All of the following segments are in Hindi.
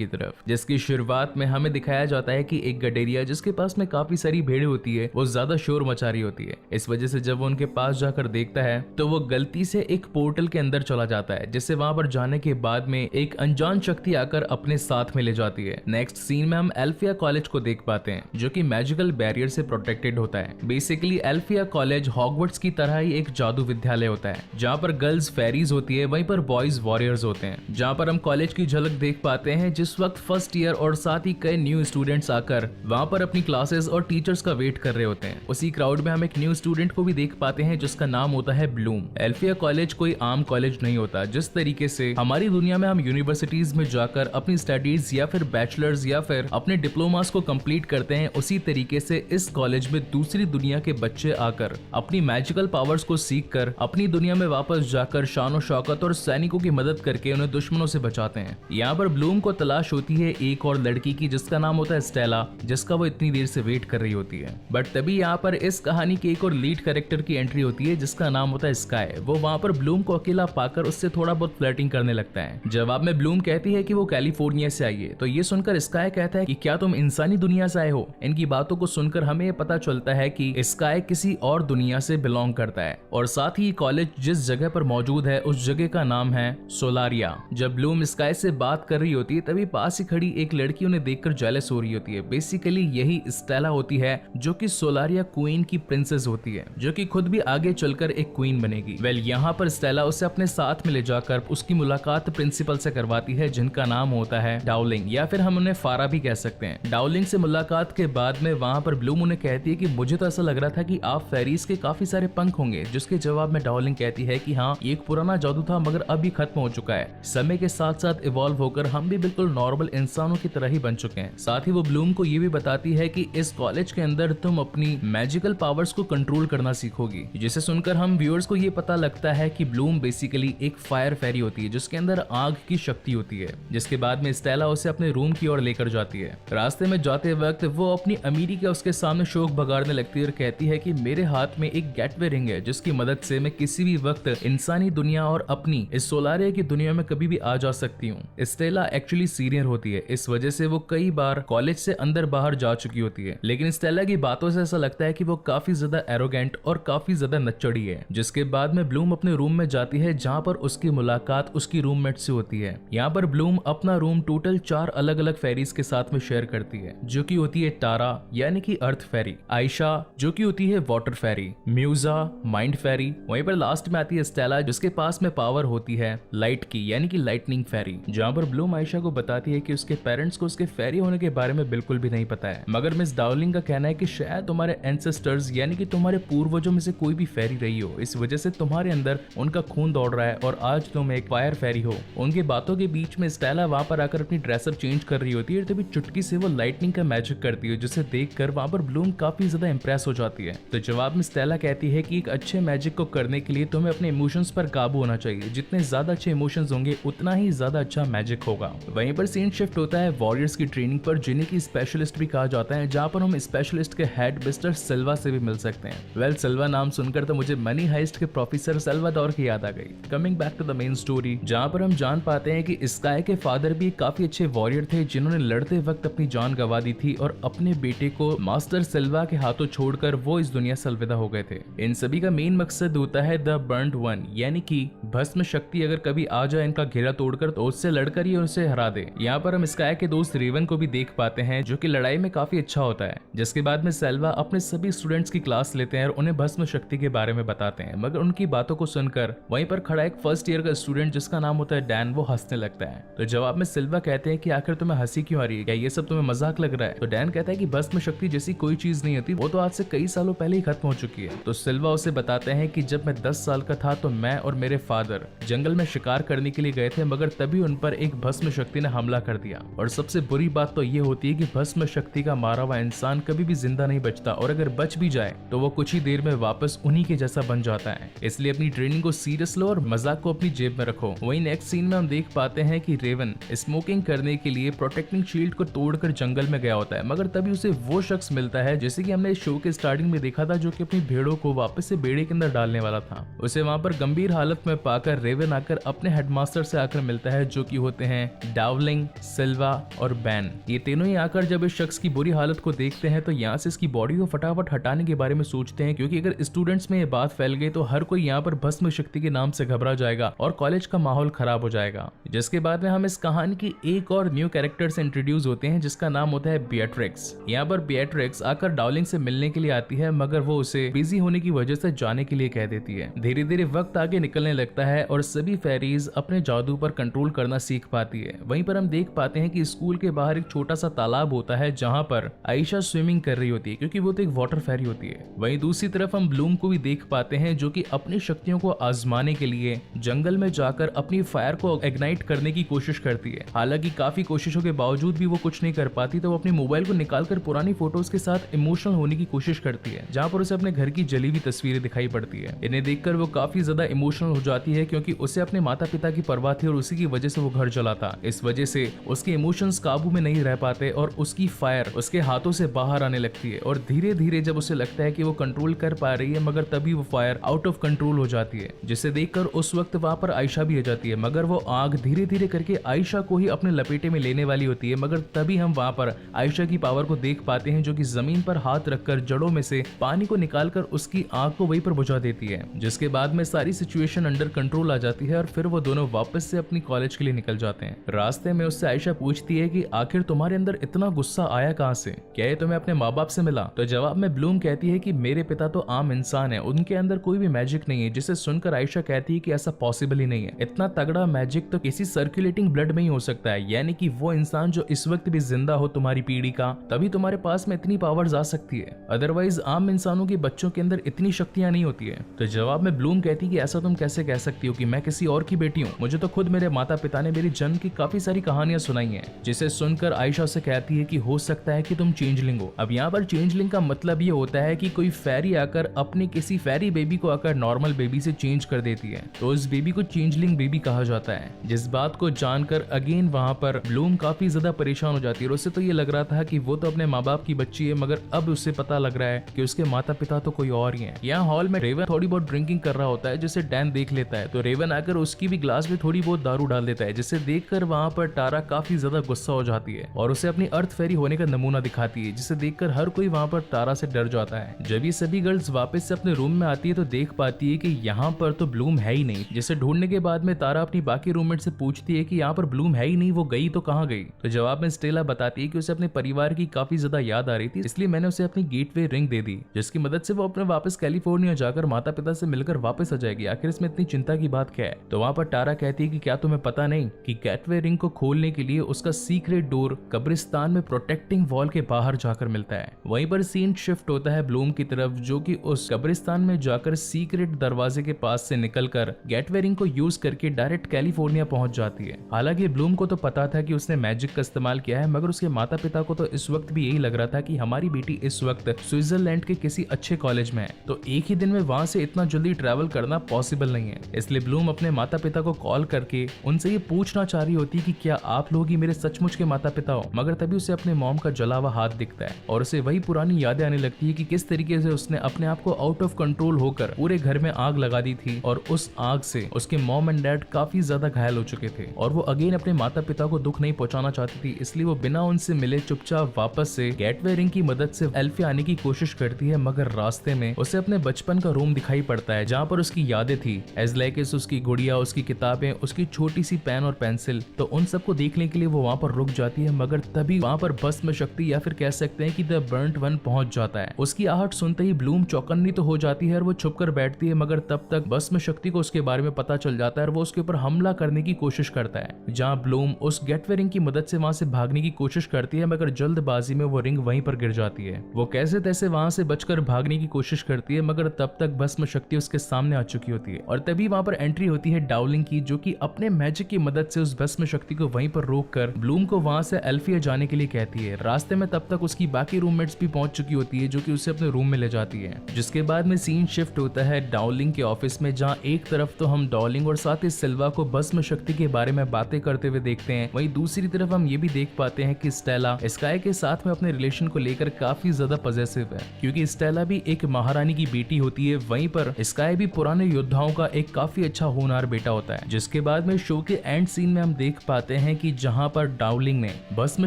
की तरफ, जिसकी शुरुआत में हमें दिखाया जाता है कि एक गडेरिया जिसके पास में काफी सारी भेड़ें होती है वो ज्यादा शोर मचा रही होती है। इस वजह से जब वो उनके पास जाकर देखता है तो वो गलती से एक पोर्टल के अंदर चला जाता है, जिससे वहां पर जाने के बाद में एक अनजान शक्ति आकर अपने साथ में ले जाती है। नेक्स्ट सीन में हम एल्फिया कॉलेज को देख पाते हैं जो कि मैजिकल बैरियर से प्रोटेक्टेड होता है। बेसिकली एल्फिया कॉलेज हॉगवर्ट्स की तरह ही एक जादू विद्यालय होता है जहाँ पर गर्ल्स फेरीज होती है, वहीं पर बॉयज वॉरियर्स होते हैं। जहाँ पर हम कॉलेज की झलक देख पाते हैं जिस वक्त फर्स्ट ईयर और साथ ही कई न्यू स्टूडेंट्स आकर वहां पर अपनी क्लासेस और टीचर्स का वेट कर रहे होते हैं। उसी क्राउड में हम एक न्यू स्टूडेंट को भी देख पाते हैं जिसका नाम होता है ब्लूम। एल्फिया कॉलेज कोई आम कॉलेज नहीं होता। जिस तरीके से हमारी दुनिया में हम यूनिवर्सिटीज में जाकर अपनी स्टडीज या फिर बैचलर्स या फिर अपने डिप्लोमास को कंप्लीट करते हैं, उसी तरीके से इस कॉलेज में दूसरी दुनिया के बच्चे आकर अपनी मैजिकल पावर्स को सीख कर अपनी दुनिया में वापस जाकर शानो शौकत और सैनिकों की मदद करके उन्हें दुश्मनों से बचाते हैं। यहाँ पर ब्लूम को तलाश होती है एक और लड़की की जिसका नाम होता है स्टेला, जिसका वो इतनी देर से वेट कर रही होती है। बट तभी यहाँ पर इस कहानी के एक और लीड कैरेक्टर की एंट्री होती है जिसका नाम होता है स्काई। वो वहाँ पर ब्लूम को अकेला पाकर उससे थोड़ा बहुत फ्लर्टिंग करने लगता है। जवाब में ब्लूम कहती है कि वो कैलिफोर्निया से आई है, तो ये सुनकर स्काई कहता है कि क्या तुम इंसानी दुनिया से आए हो। इनकी बातों को सुनकर हमें पता चलता है कि स्काई किसी और दुनिया से बिलोंग करता है और साथ ही कॉलेज जिस जगह पर मौजूद है उस जगह का नाम है सोलारिया। जब ब्लूम स्काई से बात कर रही होती है तभी पास ही खड़ी एक लड़की उन्हें देखकर जेलस हो रही होती है। बेसिकली यही स्टेला होती है जो कि सोलारिया क्वीन की प्रिंसेस होती है, जो कि खुद भी आगे चलकर एक क्वीन बनेगी। वेल यहाँ पर स्टेला उसे अपने साथ में ले जाकर उसकी मुलाकात प्रिंसिपल से करवाती है जिनका नाम होता है डाउलिंग, या फिर हम उन्हें फारा भी कह सकते हैं। डाउलिंग से मुलाकात के बाद में वहाँ पर ब्लूम उन्हें कहती है कि मुझे तो ऐसा लग रहा था कि आप फेरीज के काफी सारे पंख होंगे, जिसके जवाब में डाउलिंग कहती है कि हाँ, ये एक पुराना जादू था मगर अभी खत्म हो चुका है। समय के साथ साथ इवॉल्व होकर हम भी बिल्कुल नॉर्मल इंसानों की तरह ही बन चुके हैं। साथ ही वो ब्लूम को ये भी बताती है कि इस कॉलेज के अंदर तुम अपनी मैजिकल पावर्स को कंट्रोल करना सीखोगी, जिसे सुनकर हम व्यूअर्स को ये पता लगता है कि ब्लूम बेसिकली एक फायर फेरी होती है जिसके अंदर आग की शक्ति होती है। जिसके बाद में स्टेला उसे अपने रूम की ओर लेकर जाती है। रास्ते में जाते वक्त वो अपनी अमीरी का उसके सामने शौक बगाड़ने लगती है और कहती है कि मेरे हाथ में एक गेटवे रिंग है जिसकी मदद से मैं किसी भी वक्त इंसानी दुनिया और अपनी इस सोलारिया की दुनिया में कभी भी आ जा सकती हूँ। स्टेला एक्चुअली सीनियर होती है, इस वजह से वो कई बार कॉलेज से अंदर बाहर जा चुकी होती है, लेकिन स्टेला की बातों से ऐसा लगता है कि वो काफी ज्यादा एरोगेंट और काफी ज्यादा नच्चड़ी है। जिसके बाद में ब्लूम अपने रूम में जाती है जहाँ पर उसकी मुलाकात उसकी रूममेट से होती है। यहाँ पर ब्लूम अपना रूम टोटल 4 अलग अलग फेरीज के साथ में शेयर करती है, जो कि होती है टारा यानी कि अर्थ फेरी, आयशा जो कि होती है वाटर फेरी, म्यूजा माइंड फेरी, वहीं पर लास्ट में आती है स्टेला जिसके पास में पावर होती है लाइट की यानी कि लाइटनिंग फेरी। जहाँ पर ब्लूम आयशा को बताती है कि उसके पेरेंट्स को उसके फेरी होने के बारे में बिल्कुल भी नहीं पता है, मगर मिस डाउलिंग का कहना है कि शायद तुम्हारे एंसेस्टर्स यानी कि तुम्हारे पूर्वजों में से कोई भी फेरी रही हो, इस वजह से तुम्हारे अंदर उनका खून दौड़ रहा है और आज तुम एक फायर फेरी हो। उनकी बातों के बीच में स्टेला वहां पर आकर अपनी ड्रेसअप चेंज कर रही होती है, तभी चुटकी से वो लाइटनिंग का मैजिक करती है, जिसे देखकर वहां पर ब्लूम काफी ज्यादा इंप्रेस हो जाती है। तो जवाब में स्टेला कहती है कि एक अच्छे मैजिक को करने के लिए तुम्हें अपने इमोशंस पर काबू होना चाहिए, जितने ज्यादा अच्छे इमोशंस होंगे उतना ही ज्यादा अच्छा मैजिक होगा। वहीं पर सीन शिफ्ट होता है वॉरियर्स की ट्रेनिंग पर, जिन्हें की स्पेशलिस्ट भी कहा जाता है, जहाँ पर हम स्पेशलिस्ट के हेड मिस्टर सिल्वा से भी मिल सकते हैं। वेल सिल्वा नाम सुनकर तो मुझे मनी हाइस्ट के प्रोफेसर सल्वाडोर की याद आ गई। Coming back to the main story, जहाँ पर हम जान पाते हैं कि स्काई के फादर भी काफी अच्छे वॉरियर थे जिन्होंने लड़ते वक्त अपनी जान गंवा दी थी और अपने बेटे को मास्टर सिल्वा के हाथों छोड़कर वो इस दुनिया से अलविदा हो गए थे। इन सभी का मेन मकसद होता है द बर्न्ड वन, यानी कि भस्म शक्ति अगर कभी आ जाए इनका घेरा तोड़कर तो उससे लड़कर ही उसे हरा दे। यहाँ पर हम स्काई के दोस्त रेवन को भी देख पाते हैं जो कि लड़ाई में काफी अच्छा होता है। जिसके बाद में सेल्वा अपने सभी स्टूडेंट्स की क्लास लेते हैं और उन्हें भस्म शक्ति के बारे में बताते हैं, मगर उनकी बातों को सुनकर वहीं पर खड़ा एक फर्स्ट ईयर का स्टूडेंट जिसका नाम होता है डैन, वो हंसने लगता है। तो जवाब में सिल्वा कहते हैं कि आखिर तुम्हें हंसी क्यों आ रही है, क्या ये सब तुम्हें मजाक लग रहा है? तो डैन कहता है कि भस्म शक्ति जैसी कोई चीज नहीं होती, वो तो आज से कई सालों पहले ही खत्म हो चुकी है। तो सिल्वा उसे बताते हैं कि जब मैं 10 साल का था तो मैं और मेरे फादर जंगल में शिकार करने के लिए गए थे, मगर तभी उन पर एक भस्म शक्ति ने हमला कर दिया। और सबसे बुरी बात तो ये होती है कि भस्म शक्ति का मारा हुआ इंसान कभी भी जिंदा नहीं बचता, और अगर बच भी जाए तो वो कुछ ही देर में वापस उन्हीं के जैसा बन जाता है। इसलिए अपनी ट्रेनिंग को सीरियस लो और मजाक को अपनी जेब में रखो। वहीं नेक्स्ट सीन में हम देख पाते हैं कि रेवन स्मोकिंग करने के लिए प्रोटेक्टिंग शील्ड को तोड़कर जंगल में गया होता है, मगर तभी उसे वो शख्स मिलता है जैसे कि हमने शो के स्टार्टिंग में देखा था, जो कि अपनी भेड़ों को वापस से बेड़े के अंदर डालने वाला था। उसे वहां पर गंभीर हालत में पाकर रेवन आकर अपने हेडमास्टर से आकर मिलता है, जो कि होते हैं डावलिंग डार्लिंग, सिल्वा और बैन, ये तीनों ही आकर जब इस शख्स की बुरी हालत को देखते हैं तो यहाँ से इसकी बॉडी को फटाफट हटाने के बारे में सोचते हैं, क्योंकि अगर स्टूडेंट्स में ये बात फैल गई तो हर कोई यहाँ पर भस्म शक्ति के नाम से घबरा जाएगा और कॉलेज का माहौल खराब हो जाएगा। जिसके बाद में हम इस कहानी की एक और न्यू कैरेक्टर से इंट्रोड्यूस होते हैं जिसका नाम होता है बिएट्रिक्स। यहाँ पर बिएट्रिक्स आकर डार्लिंग से मिलने के लिए आती है, मगर वो उसे बिजी होने की वजह से जाने के लिए कह देती है। धीरे धीरे वक्त आगे निकलने लगता है और सभी फेरीज अपने जादू पर कंट्रोल करना सीख पाती है। वहीं पर हम देख पाते हैं कि स्कूल के बाहर एक छोटा सा तालाब होता है जहाँ पर आयशा स्विमिंग कर रही होती है, क्योंकि वो तो एक वाटर फेरी होती है। वहीं दूसरी तरफ हम ब्लूम को भी देख पाते हैं जो कि अपनी शक्तियों को आजमाने के लिए जंगल में जाकर अपनी फायर को इग्नाइट करने की कोशिश करती है। हालांकि काफी कोशिशों के बावजूद भी वो कुछ नहीं कर पाती, तो वो अपने मोबाइल को निकालकर पुरानी फोटोज के साथ इमोशनल होने की कोशिश करती है, जहाँ पर उसे अपने घर की जली हुई तस्वीरें दिखाई पड़ती है। इन्हें देखकर वो काफी ज्यादा इमोशनल हो जाती है, क्योंकि उसे अपने माता पिता की परवाह थी और उसी की वजह से वो घर चला था। इस वजह से उसके इमोशंस काबू में नहीं रह पाते और उसकी फायर उसके हाथों से बाहर आने लगती है और धीरे धीरे जब उसे लगता है कि वो कंट्रोल कर पा रही है, मगर तभी वो फायर आउट ऑफ कंट्रोल हो जाती है, जिसे देखकर उस वक्त वहां पर आयशा भी आ जाती है। मगर वो आग धीरे धीरे करके आयशा को ही अपने लपेटे में लेने वाली होती है, मगर तभी हम वहां पर आयशा की पावर को देख पाते हैं जो कि जमीन पर हाथ रखकर जड़ों में से पानी को निकालकर उसकी आग को वहीं पर बुझा देती है। जिसके बाद में सारी सिचुएशन अंडर कंट्रोल आ जाती है और फिर वो दोनों वापस से अपनी कॉलेज के लिए निकल जाते हैं। रास्ते में उससे आयशा पूछती है कि आखिर तुम्हारे अंदर इतना गुस्सा आया कहां से, क्या ये तुम्हें अपने माँ बाप से मिला? तो जवाब में ब्लूम कहती है कि मेरे पिता तो आम इंसान है, उनके अंदर कोई भी मैजिक नहीं है। जिसे सुनकर आयशा कहती है कि ऐसा पॉसिबल ही नहीं है, इतना तगड़ा मैजिक तो किसी सर्कुलेटिंग ब्लड में ही हो सकता है, यानी कि वो इंसान जो इस वक्त भी जिंदा हो तुम्हारी पीढ़ी का, तभी तुम्हारे पास में इतनी पावर्स आ सकती है, अदरवाइज आम इंसानों के बच्चों के अंदर इतनी शक्तियां नहीं होती है। तो जवाब में ब्लूम कहती है कि ऐसा तुम कैसे कह सकती हो कि मैं किसी और की बेटी हूँ, मुझे तो खुद मेरे माता पिता ने मेरी जन्म की काफी सारी कहानियां सुनाई हैं। जिसे सुनकर आयशा से कहती है कि हो सकता है कि तुम चेंजलिंग हो। अब यहाँ पर चेंजलिंग का मतलब ये होता है कि कोई फेरी आकर अपने किसी फेरी बेबी को आकर नॉर्मल बेबी से चेंज कर देती है, तो उस बेबी को चेंजलिंग बेबी कहा जाता है। जिस बात को जानकर अगेन वहां पर ब्लूम काफी ज्यादा परेशान हो जाती है और उससे तो ये लग रहा था कि वो तो अपने माँ बाप की बच्ची है, मगर अब उससे पता लग रहा है कि उसके माता पिता तो कोई और ही है। यहाँ हॉल में रेवन थोड़ी बहुत ड्रिंकिंग कर रहा होता है, जिसे डैन देख लेता है, तो रेवन आकर उसकी भी ग्लास में थोड़ी बहुत दारू डाल देता है, जिसे देखकर वहां पर टारा काफी ज्यादा गुस्सा हो जाती है और उसे अपनी अर्थ फेरी होने का नमूना दिखाती है, जिसे देखकर हर कोई वहां पर टारा से डर जाता है। जब ये सभी गर्ल्स वापस से अपने रूम में आती है तो देख पाती है कि यहाँ पर तो ब्लूम है ही नहीं, जिसे ढूंढने के बाद में तारा अपनी बाकी रूममेट से पूछती है कि यहाँ पर ब्लूम है ही नहीं, वो गई तो कहाँ गई? तो जवाब में स्टेला बताती है कि उसे अपने परिवार की काफी ज्यादा याद आ रही थी, इसलिए मैंने उसे अपनी गेटवे रिंग दे दी, जिसकी मदद से वो अपने वापस कैलिफोर्निया जाकर माता पिता से मिलकर वापस आ जाएगी। आखिर इसमें इतनी चिंता की बात क्या है? तो वहाँ पर टारा कहती है कि क्या तुम्हें पता नहीं कि गेटवे रिंग को खोलने के लिए उसका सीक्रेट डोर कब्रिस्तान में प्रोटेक्टिंग वॉल के बाहर जाकर मिलता है। वहीं पर सीन शिफ्ट होता है ब्लूम की तरफ, जो कि उस कब्रिस्तान में जाकर सीक्रेट दरवाजे के पास से निकलकर गेटवे रिंग को यूज करके डायरेक्ट कैलिफोर्निया पहुंच जाती है। हालांकि ब्लूम को तो पता था कि उसने मैजिक का इस्तेमाल किया है, मगर उसके माता पिता को तो इस वक्त भी यही लग रहा था कि हमारी बेटी इस वक्त स्विट्जरलैंड के किसी अच्छे कॉलेज में है, तो एक ही दिन में वहां से इतना जल्दी ट्रैवल करना पॉसिबल नहीं है। इसलिए ब्लूम अपने माता पिता को कॉल करके उनसे ये पूछना चाह रही होती कि क्या आप लोग ही मेरे सचमुच के माता पिता हो, मगर तभी उसे अपने मॉम का जला हुआ हाथ दिखता है और उसे वही पुरानी यादें आने लगती है कि किस तरीके से उसने अपने आप को आउट ऑफ कंट्रोल होकर पूरे घर में आग लगा दी थी और उस आग से उसके मॉम एंड डैड काफी ज्यादा घायल हो चुके थे और वो अगेन अपने माता पिता को दुख नहीं पहुंचाना चाहती थी, इसलिए वो बिना उनसे मिले चुपचाप वापस से गेटवे रिंग की मदद से एल्फिया आने की कोशिश करती है। मगर रास्ते में उसे अपने बचपन का रूम दिखाई पड़ता है जहाँ पर उसकी यादें थी, एज लाइक उसकी गुड़िया, उसकी किताबें, उसकी छोटी सी पेन और पेंसिल। तो उन सबको देखने के लिए वो वहाँ पर रुक जाती है, मगर तभी वहाँ पर भस्म शक्ति या फिर कह सकते हैं कि द बर्न्ट वन पहुंच जाता है। उसकी आहट सुनते ही ब्लूम चौकन्नी तो हो जाती है और वो छुपकर बैठती है, मगर तब तक भस्म शक्ति को उसके बारे में पता चल जाता है और वो उसके ऊपर हमला करने की कोशिश करता है। जहाँ ब्लूम उस गेटवे रिंग की मदद से वहां से भागने की कोशिश करती है, मगर जल्दबाजी में वो रिंग वहीं पर गिर जाती है। वो कैसे तैसे वहां से बचकर भागने की कोशिश करती है, मगर तब तक भस्म शक्ति उसके सामने आ चुकी होती है और तभी वहां पर एंट्री होती है डाउलिंग की, जो कि अपने मैजिक की मदद से उस भस्म शक्ति को वहीं पर रोककर ब्लूम को वहां से एल्फिया जाने के लिए कहती है। रास्ते में तब तक उसकी बाकी रूममेट्स भी पहुंच चुकी होती है, जो कि उसे अपने रूम में ले जाती है। जिसके बाद में सीन शिफ्ट होता है डाउलिंग के ऑफिस में, जहाँ एक तरफ तो हम डाउलिंग और साथ ही सिल्वा को भस्म शक्ति के बारे में बातें करते हुए देखते हैं, वहीं दूसरी तरफ हम ये भी देख पाते हैं कि स्टेला स्काई के साथ में अपने रिलेशन को लेकर काफी ज्यादा पॉजिटिव है, क्योंकि स्टेला भी एक महारानी की बेटी होती है। वहीं पर स्काई भी पुराने योद्धाओं का एक काफी अच्छा होनहार बेटा होता है। जिसके बाद में शो के एंड सीन में हम देख पाते बताते हैं कि जहां पर डाउलिंग ने भस्म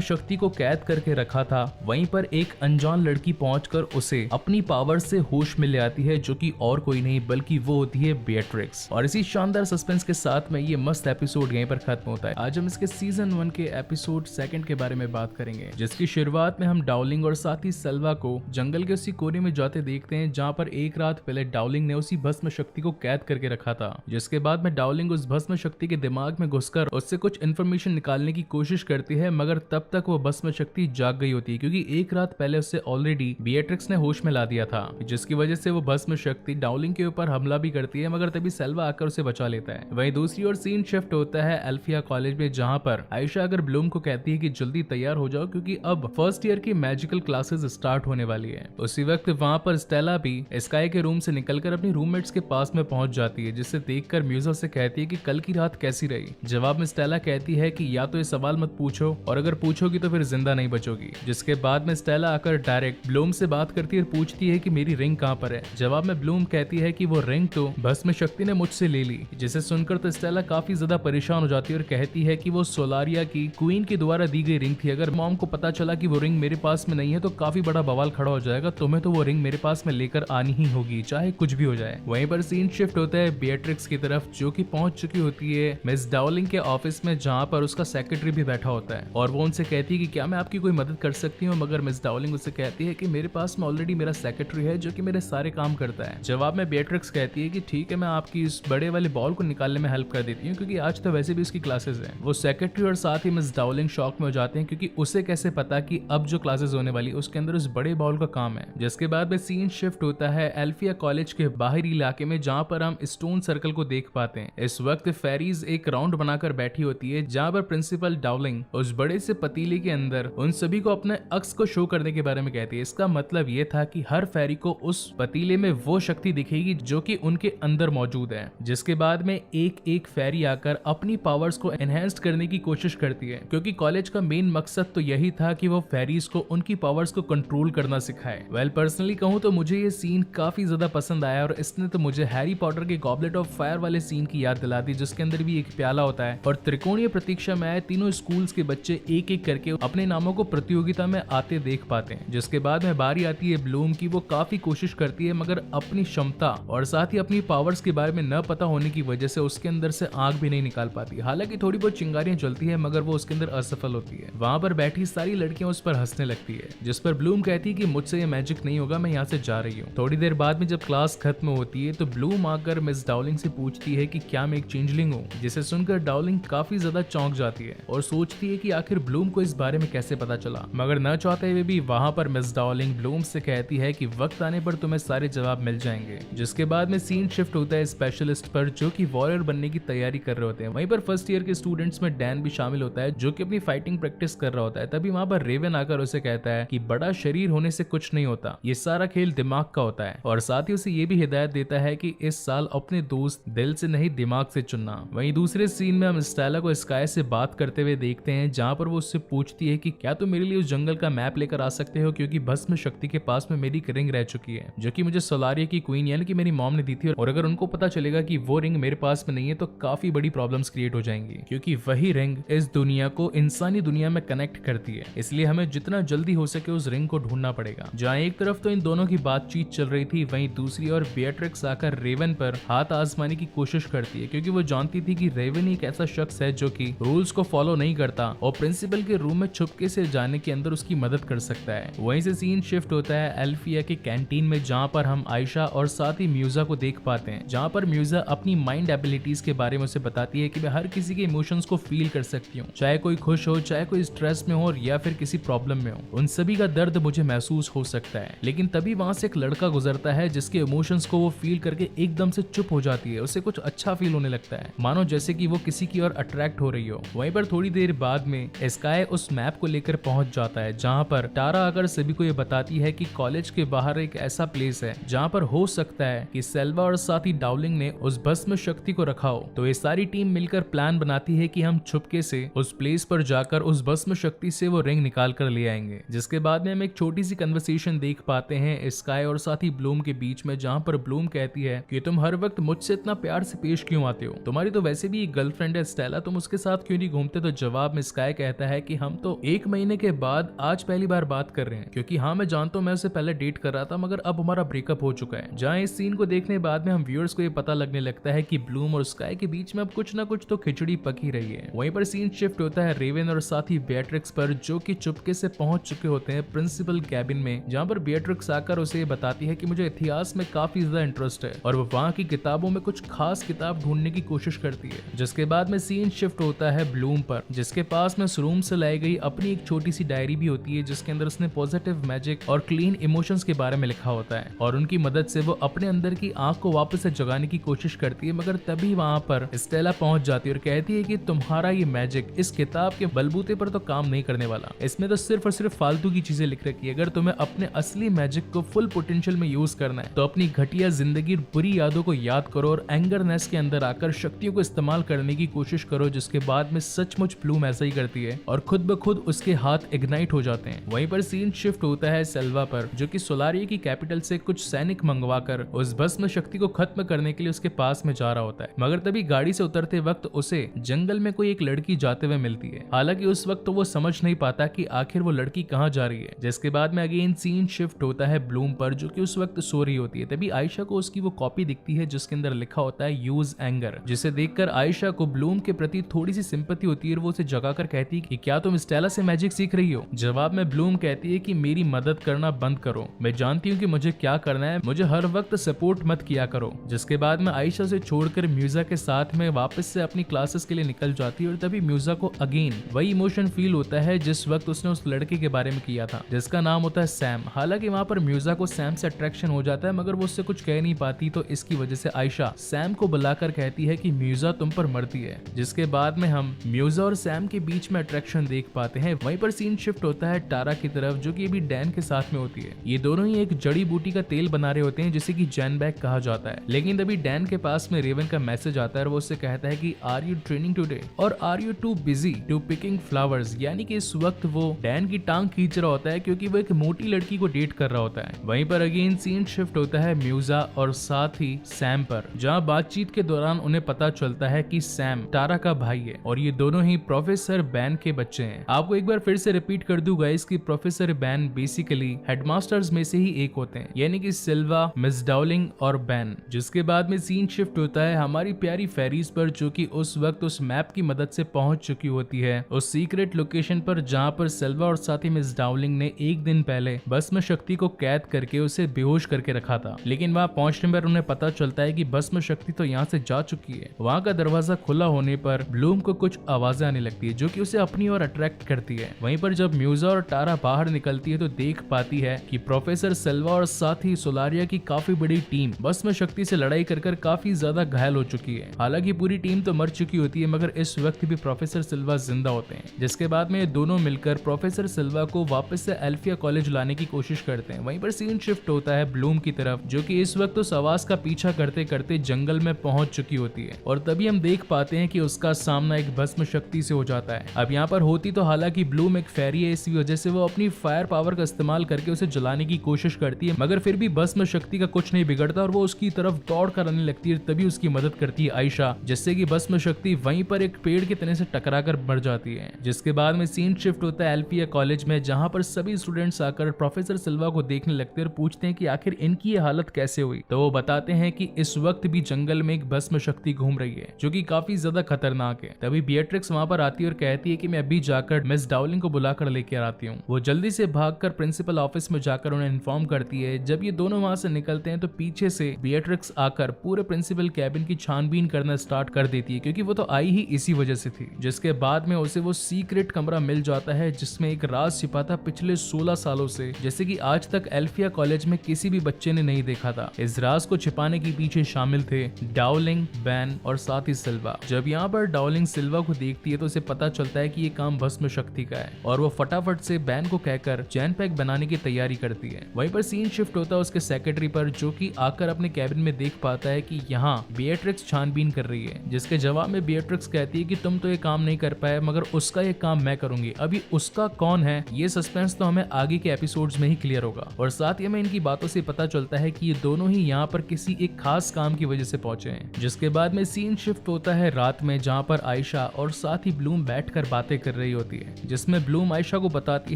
शक्ति को कैद करके रखा था, वहीं पर एक अनजान लड़की पहुंचकर उसे अपनी पावर से होश में ले आती है, जो कि और कोई नहीं बल्कि वो होती है बेट्रिक्स। और इसी शानदार सस्पेंस के साथ में ये मस्त एपिसोड यहीं पर खत्म होता है। आज हम इसके सीजन 1 के एपिसोड 2 के बारे में बात करेंगे, जिसकी शुरुआत में हम डाउलिंग और साथ ही सल्वा को जंगल के उसी कोने में जाते देखते हैं, जहां पर एक रात पहले डाउलिंग ने उसी भस्म शक्ति को कैद करके रखा था। जिसके बाद में डाउलिंग उस भस्म शक्ति के दिमाग में घुसकर उससे कुछ इन्फॉर्मेशन निकालने की कोशिश करती है, मगर तब तक वो भस्म शक्ति जाग गई होती है, क्योंकि एक रात पहले उससे ऑलरेडी बेट्रिक्स ने होश में ला दिया था, जिसकी वजह से वो भस्म शक्ति डाउलिंग के ऊपर हमला भी करती है, मगर तभी सल्वा आकर उसे बचा लेता है। वहीं दूसरी ओर सीन शिफ्ट होता है एल्फिया कॉलेज में, जहां पर आयशा अगर ब्लूम को कहती है कि जल्दी तैयार हो जाओ, क्योंकि अब फर्स्ट ईयर की मैजिकल क्लासेस स्टार्ट होने वाली है। उसी वक्त वहां पर स्टेला भी स्काई के रूम से निकलकर अपनी रूममेट्स के पास में पहुंच जाती है, जिसे देखकर म्यूजा से कहती है कि कल की रात कैसी रही। जवाब में स्टेला कहती है कि या तो ये सवाल मत पूछो, और अगर पूछोगी तो फिर जिंदा नहीं बचोगी। जिसके बाद में स्टेला आकर डायरेक्ट ब्लूम से बात करती है और पूछती है कि मेरी रिंग कहां पर है। जवाब में ब्लूम कहती है कि वो रिंग तो भस्म शक्ति ने मुझसे ले ली। जिसे सुनकर तो स्टेला काफी ज्यादा परेशान हो जाती है और कहती है कि वो सोलारिया की क्वीन के द्वारा दी गई रिंग थी। अगर मॉम को पता चला कि वो रिंग मेरे पास में नहीं है तो काफी बड़ा बवाल खड़ा हो जाएगा। तुम्हें तो वो रिंग मेरे पास में लेकर आनी ही होगी, चाहे कुछ भी हो जाए। वहीं पर सीन शिफ्ट होता है बेट्रिक्स की तरफ, जो कि पहुंच चुकी होती है मिस डाउलिंग के ऑफिस में, जहां पर उसका सेक्रेटरी भी बैठा होता है। और वो उनसे कहती है कि क्या मैं आपकी कोई मदद कर सकती हूँ, मगर मिस डाउलिंग उससे कहती है कि मेरे पास में ऑलरेडी मेरा सेक्रेटरी है, जो कि मेरे सारे काम करता है। जवाब में बेट्रिक्स कहती है कि ठीक है, मैं आपकी इस बड़े वाले बॉल को निकालने में हेल्प कर देती हूँ, क्योंकि आज तो वैसे भी उसकी क्लासेस हैं। वो सेक्रेटरी और साथ ही मिस डाउलिंग शॉक में हो जाते हैं, क्योंकि उसे कैसे पता कि अब जो क्लासेस होने वाली उसके अंदर उस बड़े बॉल का काम है। जिसके बाद में सीन शिफ्ट होता है एल्फिया कॉलेज के बाहरी इलाके में, जहाँ पर हम स्टोन सर्कल को देख पाते हैं। इस वक्त फेरीज एक राउंड बनाकर बैठी होती है, जहाँ पर प्रिंसिपल डाउलिंग उस बड़े से पतीले के अंदर उन सभी को अपने अक्स को शो करने के बारे में कहती है। इसका मतलब ये था कि हर फेरी को उस पतीले में वो शक्ति दिखेगी जो कि उनके अंदर मौजूद है। जिसके बाद में एक एक फेरी आकर अपनी पावर्स को एनहेंस करने की कोशिश करती है, क्योंकि कॉलेज का मेन मकसद तो यही था कि वो फेरीज को उनकी पावर्स को कंट्रोल करना सिखाए। वेल पर्सनली कहूँ तो मुझे ये सीन काफी ज्यादा पसंद आया, और इसने तो मुझे हैरी पॉटर के गॉबलेट ऑफ फायर वाले सीन की याद दिला दी, जिसके अंदर भी एक प्याला होता है और त्रिकोणीय प्रतीक्षा में आए तीनों स्कूल्स के बच्चे एक एक करके अपने नामों को प्रतियोगिता में आते देख पाते हैं। जिसके बाद में बारी आती है ब्लूम की। वो काफी कोशिश करती है, मगर अपनी क्षमता और साथ ही अपनी पावर्स के बारे में न पता होने की वजह से उसके अंदर से आग भी नहीं निकाल पाती। हालांकि थोड़ी बहुत चिंगारियां जलती है, मगर वो उसके अंदर असफल होती है। वहां पर बैठी सारी लड़कियां उस पर हंसने लगती है, जिस पर ब्लूम कहती है कि मुझसे ये मैजिक नहीं होगा, मैं यहाँ से जा रही हूँ। थोड़ी देर बाद में जब क्लास खत्म होती है तो ब्लूम आकर मिस डाउलिंग से पूछती है कि क्या मैं एक चेंजलिंग हूँ, जिसे सुनकर डाउलिंग काफी ज्यादा चौंक जाती है और सोचती है कि आखिर ब्लूम को इस बारे में कैसे पता चला। मगर न चाहते हुए भी वहां पर मिस डाउलिंग ब्लूम से कहती है कि वक्त आने पर तुम्हें सारे जवाब मिल जाएंगे। जिसके बाद में सीन शिफ्ट होता है स्पेशलिस्ट पर, जो कि वॉरियर बनने की तैयारी कर रहे होते हैं। वहीं पर फर्स्ट ईयर के स्टूडेंट्स में डैन भी शामिल होता है, जो कि अपनी फाइटिंग प्रैक्टिस कर रहा होता है। तभी वहां पर रेवन आकर उसे कहता है कि बड़ा शरीर होने से कुछ नहीं होता, ये सारा खेल दिमाग का होता है। और साथ ही उसे ये भी हिदायत देता है कि इस साल अपने दोस्त दिल से नहीं दिमाग से चुनना। वहीं दूसरे सीन में हम स्टेला को स्काई से बात करते हुए देखते हैं, जहां पर वो उससे पूछती है कि क्या तुम मेरे लिए उस जंगल का मैप लेकर आ सकते हो, क्योंकि भस्म शक्ति के पास में मेरी रिंग रह चुकी है, जो कि मुझे सोलारिया की क्वीन यानी कि मेरी मॉम ने दी थी। और अगर उनको पता चलेगा कि वो रिंग मेरे पास में नहीं है तो काफी बड़ी प्रॉब्लम्स क्रिएट हो जाएंगी, क्योंकि वही रिंग इस दुनिया को इंसानी दुनिया में कनेक्ट करती है। इसलिए हमें जितना जल्दी हो सके उस रिंग को ढूंढना पड़ेगा। जहाँ एक तरफ तो इन दोनों की बातचीत चल रही थी, वहीं दूसरी ओर बेट्रिक्स आकर रेवन पर हाथ आजमाने की कोशिश करती है, क्योंकि वो जानती थी कि रेवन एक ऐसा शख्स है जो कि रूल्स को फॉलो नहीं करता और प्रिंसिपल के रूम में छुपके से जाने के अंदर उसकी मदद कर सकता है। वहीं से सीन शिफ्ट होता है एल्फिया के कैंटीन में, जहाँ पर हम आयशा और साथ ही म्यूजा को देख पाते हैं, जहाँ पर म्यूजा अपनी माइंड एबिलिटीज के बारे में उसे बताती है कि मैं हर किसी के इमोशंस को फील कर सकती हूँ, चाहे कोई खुश हो, चाहे कोई स्ट्रेस में हो या फिर किसी प्रॉब्लम में हो, उन सभी का दर्द मुझे महसूस हो सकता है। लेकिन तभी वहां से एक लड़का गुजरता है जिसके इमोशंस को वो फील करके एकदम से चुप हो जाती है। उसे कुछ अच्छा फील होने लगता है, मानो जैसे कि वो किसी की ओर अट्रैक्ट हो रही हो। वहीं पर थोड़ी देर बाद में स्काई उस मैप को लेकर पहुंच जाता है, जहां पर टारा आकर सभी को ये बताती है कि कॉलेज के बाहर एक ऐसा प्लेस है जहां पर हो सकता है कि सेल्वा और साथ ही डाउलिंग ने उस भस्म शक्ति को रखा हो। तो ये सारी टीम मिलकर प्लान बनाती है कि हम छुपके से उस प्लेस पर जाकर उस भस्म शक्ति से वो रिंग निकाल कर ले आएंगे। जिसके बाद में हम एक छोटी सी कन्वर्सेशन देख पाते हैं स्काई और साथ ही ब्लूम के बीच में, जहां पर ब्लूम कहती है कि तुम हर वक्त मुझसे इतना प्यार से पेश क्यों आते हो, तुम्हारी तो वैसे भी एक गर्लफ्रेंड है स्टेला, तुम उसके साथ साथ क्यों नहीं घूमते, तो जवाब में स्काई कहता है कि हम तो 1 महीने के बाद आज पहली बार बात कर रहे हैं, क्योंकि हाँ मैं जानता हूँ मैं उससे पहले डेट कर रहा था मगर अब हमारा ब्रेकअप हो चुका है। जहाँ इस सीन को देखने बाद में हम व्यूअर्स को ये पता लगने लगता है कि ब्लूम और स्काई के बीच में अब कुछ ना कुछ तो खिचड़ी पकी रही है। वहीं पर सीन शिफ्ट होता है रेवन और साथ ही बेट्रिक्स पर, जो कि चुपके से पहुंच चुके होते हैं प्रिंसिपल कैबिन में, जहाँ पर बेट्रिक्स आकर उसे बताती है कि मुझे इतिहास में काफी ज्यादा इंटरेस्ट है और वो वहाँ की किताबों में कुछ खास किताब ढूंढने की कोशिश करती है। जिसके बाद में सीन शिफ्ट होता है ब्लूम पर, जिसके पास में उस रूम से लाई गई अपनी एक छोटी सी डायरी भी होती है, जिसके अंदर उसने पॉजिटिव मैजिक और क्लीन इमोशंस के बारे में लिखा होता है और उनकी मदद से वो अपने अंदर की आंख को वापस से जगाने की कोशिश करती है। मगर तभी वहाँ पर स्टेला पहुंच जाती है और कहती है कि तुम्हारा ये मैजिक इस किताब के बलबूते पर तो काम नहीं करने वाला, इसमें तो सिर्फ और सिर्फ फालतू की चीजें लिख रखी है। अगर तुम्हें अपने असली मैजिक को फुल पोटेंशियल में यूज करना है तो अपनी घटिया जिंदगी बुरी यादों को याद करो और एंगरनेस के अंदर आकर शक्तियों को इस्तेमाल करने की कोशिश करो। जिसके बाद में सचमुच ब्लूम ऐसा ही करती है और खुद ब खुद उसके हाथ इग्नाइट हो जाते हैं। वहीं पर सीन शिफ्ट होता है सेल्वा पर, जो कि सोलारिया की कैपिटल से कुछ सैनिक मंगवाकर उस भस्म शक्ति को खत्म करने के लिए उसके पास में जा रहा होता है। मगर तभी गाड़ी से उतरते वक्त उसे जंगल में कोई एक लड़की जाते हुए मिलती है। हालांकि उस वक्त तो वो समझ नहीं पाता कि आखिर वो लड़की कहाँ जा रही है। जिसके बाद में अगेन सीन शिफ्ट होता है ब्लूम पर, जो कि उस वक्त सो रही होती है। तभी आयशा को उसकी वो कॉपी दिखती है जिसके अंदर लिखा होता है यूज एंगर, जिसे देखकर आयशा को ब्लूम के प्रति थोड़ी सी सिंपैथी होती है और वो उसे जगाकर कहती है कि क्या तुम स्टेला से मैजिक सीख रही हो। जवाब में ब्लूम कहती है कि मेरी मदद करना बंद करो, मैं जानती हूँ कि मुझे क्या करना है, मुझे हर वक्त सपोर्ट मत किया करो। जिसके बाद में आयशा से छोड़कर म्यूजा के साथ में वापस से अपनी क्लासेस के लिए निकल जाती है और तभी म्यूजा को अगेन वही इमोशन फील होता है जिस वक्त उसने उस लड़के के बारे में किया था, जिसका नाम होता है सैम। हालांकि वहाँ पर म्यूजा को सैम से अट्रैक्शन हो जाता है मगर वो उससे कुछ कह नहीं पाती, तो इसकी वजह से आयशा सैम को बुलाकर कहती है कि म्यूजा तुम पर मरती है। जिसके बाद में हम म्यूजा और सैम के बीच में अट्रैक्शन देख पाते हैं। वहीं पर सीन शिफ्ट होता है टारा की तरफ, जो कि अभी डैन के साथ में होती है। ये दोनों ही एक जड़ी बूटी का तेल बना रहे होते हैं जिसे कि जैनबैग कहा जाता है। लेकिन तभी डैन के पास में रेवन का मैसेज आता है और वो उससे कहता है कि आर यू ट्रेनिंग टुडे और are you too busy to picking flowers, यानी कि इस वक्त वो डैन की टांग खींच रहा होता है क्योंकि वो एक मोटी लड़की को डेट कर रहा होता है। वहीं पर अगेन सीन शिफ्ट होता है म्यूजा और साथ ही सैम पर, जहाँ बातचीत के दौरान उन्हें पता चलता है कि सैम टारा का भाई है और ये दोनों ही प्रोफेसर बैन के बच्चे हैं। आपको एक बार फिर से रिपीट कर दूं गाइस कि प्रोफेसर बैन बेसिकली हेडमास्टर्स में से ही एक होते हैं, यानी कि सिल्वा, मिस डाउलिंग और बैन। जिसके बाद में सीन शिफ्ट होता है हमारी प्यारी फेरीज पर, जो कि उस वक्त उस मैप की मदद से पहुंच चुकी होती है उस सीक्रेट लोकेशन पर जहां पर सिल्वा और साथ ही मिस डाउलिंग ने एक दिन पहले भस्म शक्ति को कैद करके उसे बेहोश करके रखा था। लेकिन वहां पहुंचने पर उन्हें पता चलता है कि भस्म शक्ति तो यहाँ से जा चुकी है। वहां का दरवाजा खुला होने पर ब्लूम को कुछ आवाजें आने लगती है जो कि उसे अपनी ओर अट्रैक्ट करती है। वहीं पर जब म्यूजा और टारा बाहर निकलती है तो देख पाती है कि प्रोफेसर सिल्वा और साथ ही सोलारिया की काफी बड़ी टीम भस्म शक्ति से लड़ाई कर काफी ज्यादा घायल हो चुकी है। हालांकि पूरी टीम तो मर चुकी होती है मगर इस वक्त भी प्रोफेसर सिल्वा जिंदा होते हैं। जिसके बाद में दोनों मिलकर प्रोफेसर सिल्वा को वापस से एल्फिया कॉलेज लाने की कोशिश करते हैं। वहीं पर सीन शिफ्ट होता है ब्लूम की तरफ, जो कि इस वक्त उस आवाज का पीछा करते करते जंगल में पहुंच चुकी होती है और तभी हम देख पाते हैं कि उसका सामना एक भस्म शक्ति से हो जाता है। अब यहाँ पर होती तो हालांकि ब्लूम एक फेरी है, इसी वजह से वो अपनी फायर पावर का इस्तेमाल करके उसे जलाने की कोशिश करती है मगर फिर भी भस्म शक्ति का कुछ नहीं बिगड़ता और वो उसकी तरफ दौड़ कर आने लगती है। तभी उसकी मदद करती है आयशा, जिससे कि भस्म शक्ति वहीं पर एक पेड़ के तने से टकराकर मर जाती है। जिसके बाद में सीन शिफ्ट होता है एल्फिया कॉलेज में, जहां पर सभी स्टूडेंट्स आकर प्रोफेसर सिल्वा को देखने लगते हैं और पूछते हैं कि आखिर इनकी ये हालत कैसे हुई। तो वो बताते हैं कि इस वक्त भी जंगल में एक भस्म शक्ति घूम रही है जो कि काफी ज्यादा खतरनाक है। तभी बेट्रिक्स वहां पर आती है और कहती है कि मैं अभी जाकर मिस डाउलिंग को बुलाकर लेकर आती हूँ। वो जल्दी से भागकर प्रिंसिपल ऑफिस में जाकर उन्हें इन्फॉर्म करती है। जब ये दोनों वहां से निकलते हैं तो पीछे से बेट्रिक्स आकर पूरे प्रिंसिपल कैबिन की छानबीन करना स्टार्ट कर देती है क्योंकि वो तो आई ही इसी वजह से थी। जिसके बाद में उसे वो सीक्रेट कमरा मिल जाता है जिसमें एक राज छिपा था पिछले 16 सालों से, जैसे कि आज तक एल्फिया कॉलेज में किसी भी बच्चे ने नहीं देखा था। इस राज को छिपाने के पीछे शामिल थे डाउलिंग, बैन और साथ ही सिल्वा। जब यहाँ पर डाउलिंग सिल्वा को देखती है तो उसे पता चलता है कि ये काम भस्म शक्ति का है और वो फटाफट से बैन को कहकर जैन पैक बनाने की तैयारी करती है। वहीं पर सीन शिफ्ट होता है उसके सेक्रेटरी पर, जो कि आकर अपने कैबिन में देख पाता है कि यहाँ बेट्रिक्स छानबीन कर रही है। जिसके जवाब में बेट्रिक्स कहती है कि तुम तो ये काम नहीं कर पाए मगर उसका ये काम मैं करूंगी। अभी उसका कौन है ये सस्पेंस तो हमें आगे के एपिसोड्स में ही क्लियर होगा। और साथ ही हमें इनकी बातों से पता चलता है कि ये दोनों ही यहाँ पर किसी एक खास काम की वजह से पहुंचे हैं। जिसके बाद में सीन शिफ्ट होता है रात में, जहाँ पर आयशा और साथ ही ब्लूम बैठकर बातें कर रही होती है, जिसमें ब्लूम आयशा को बताती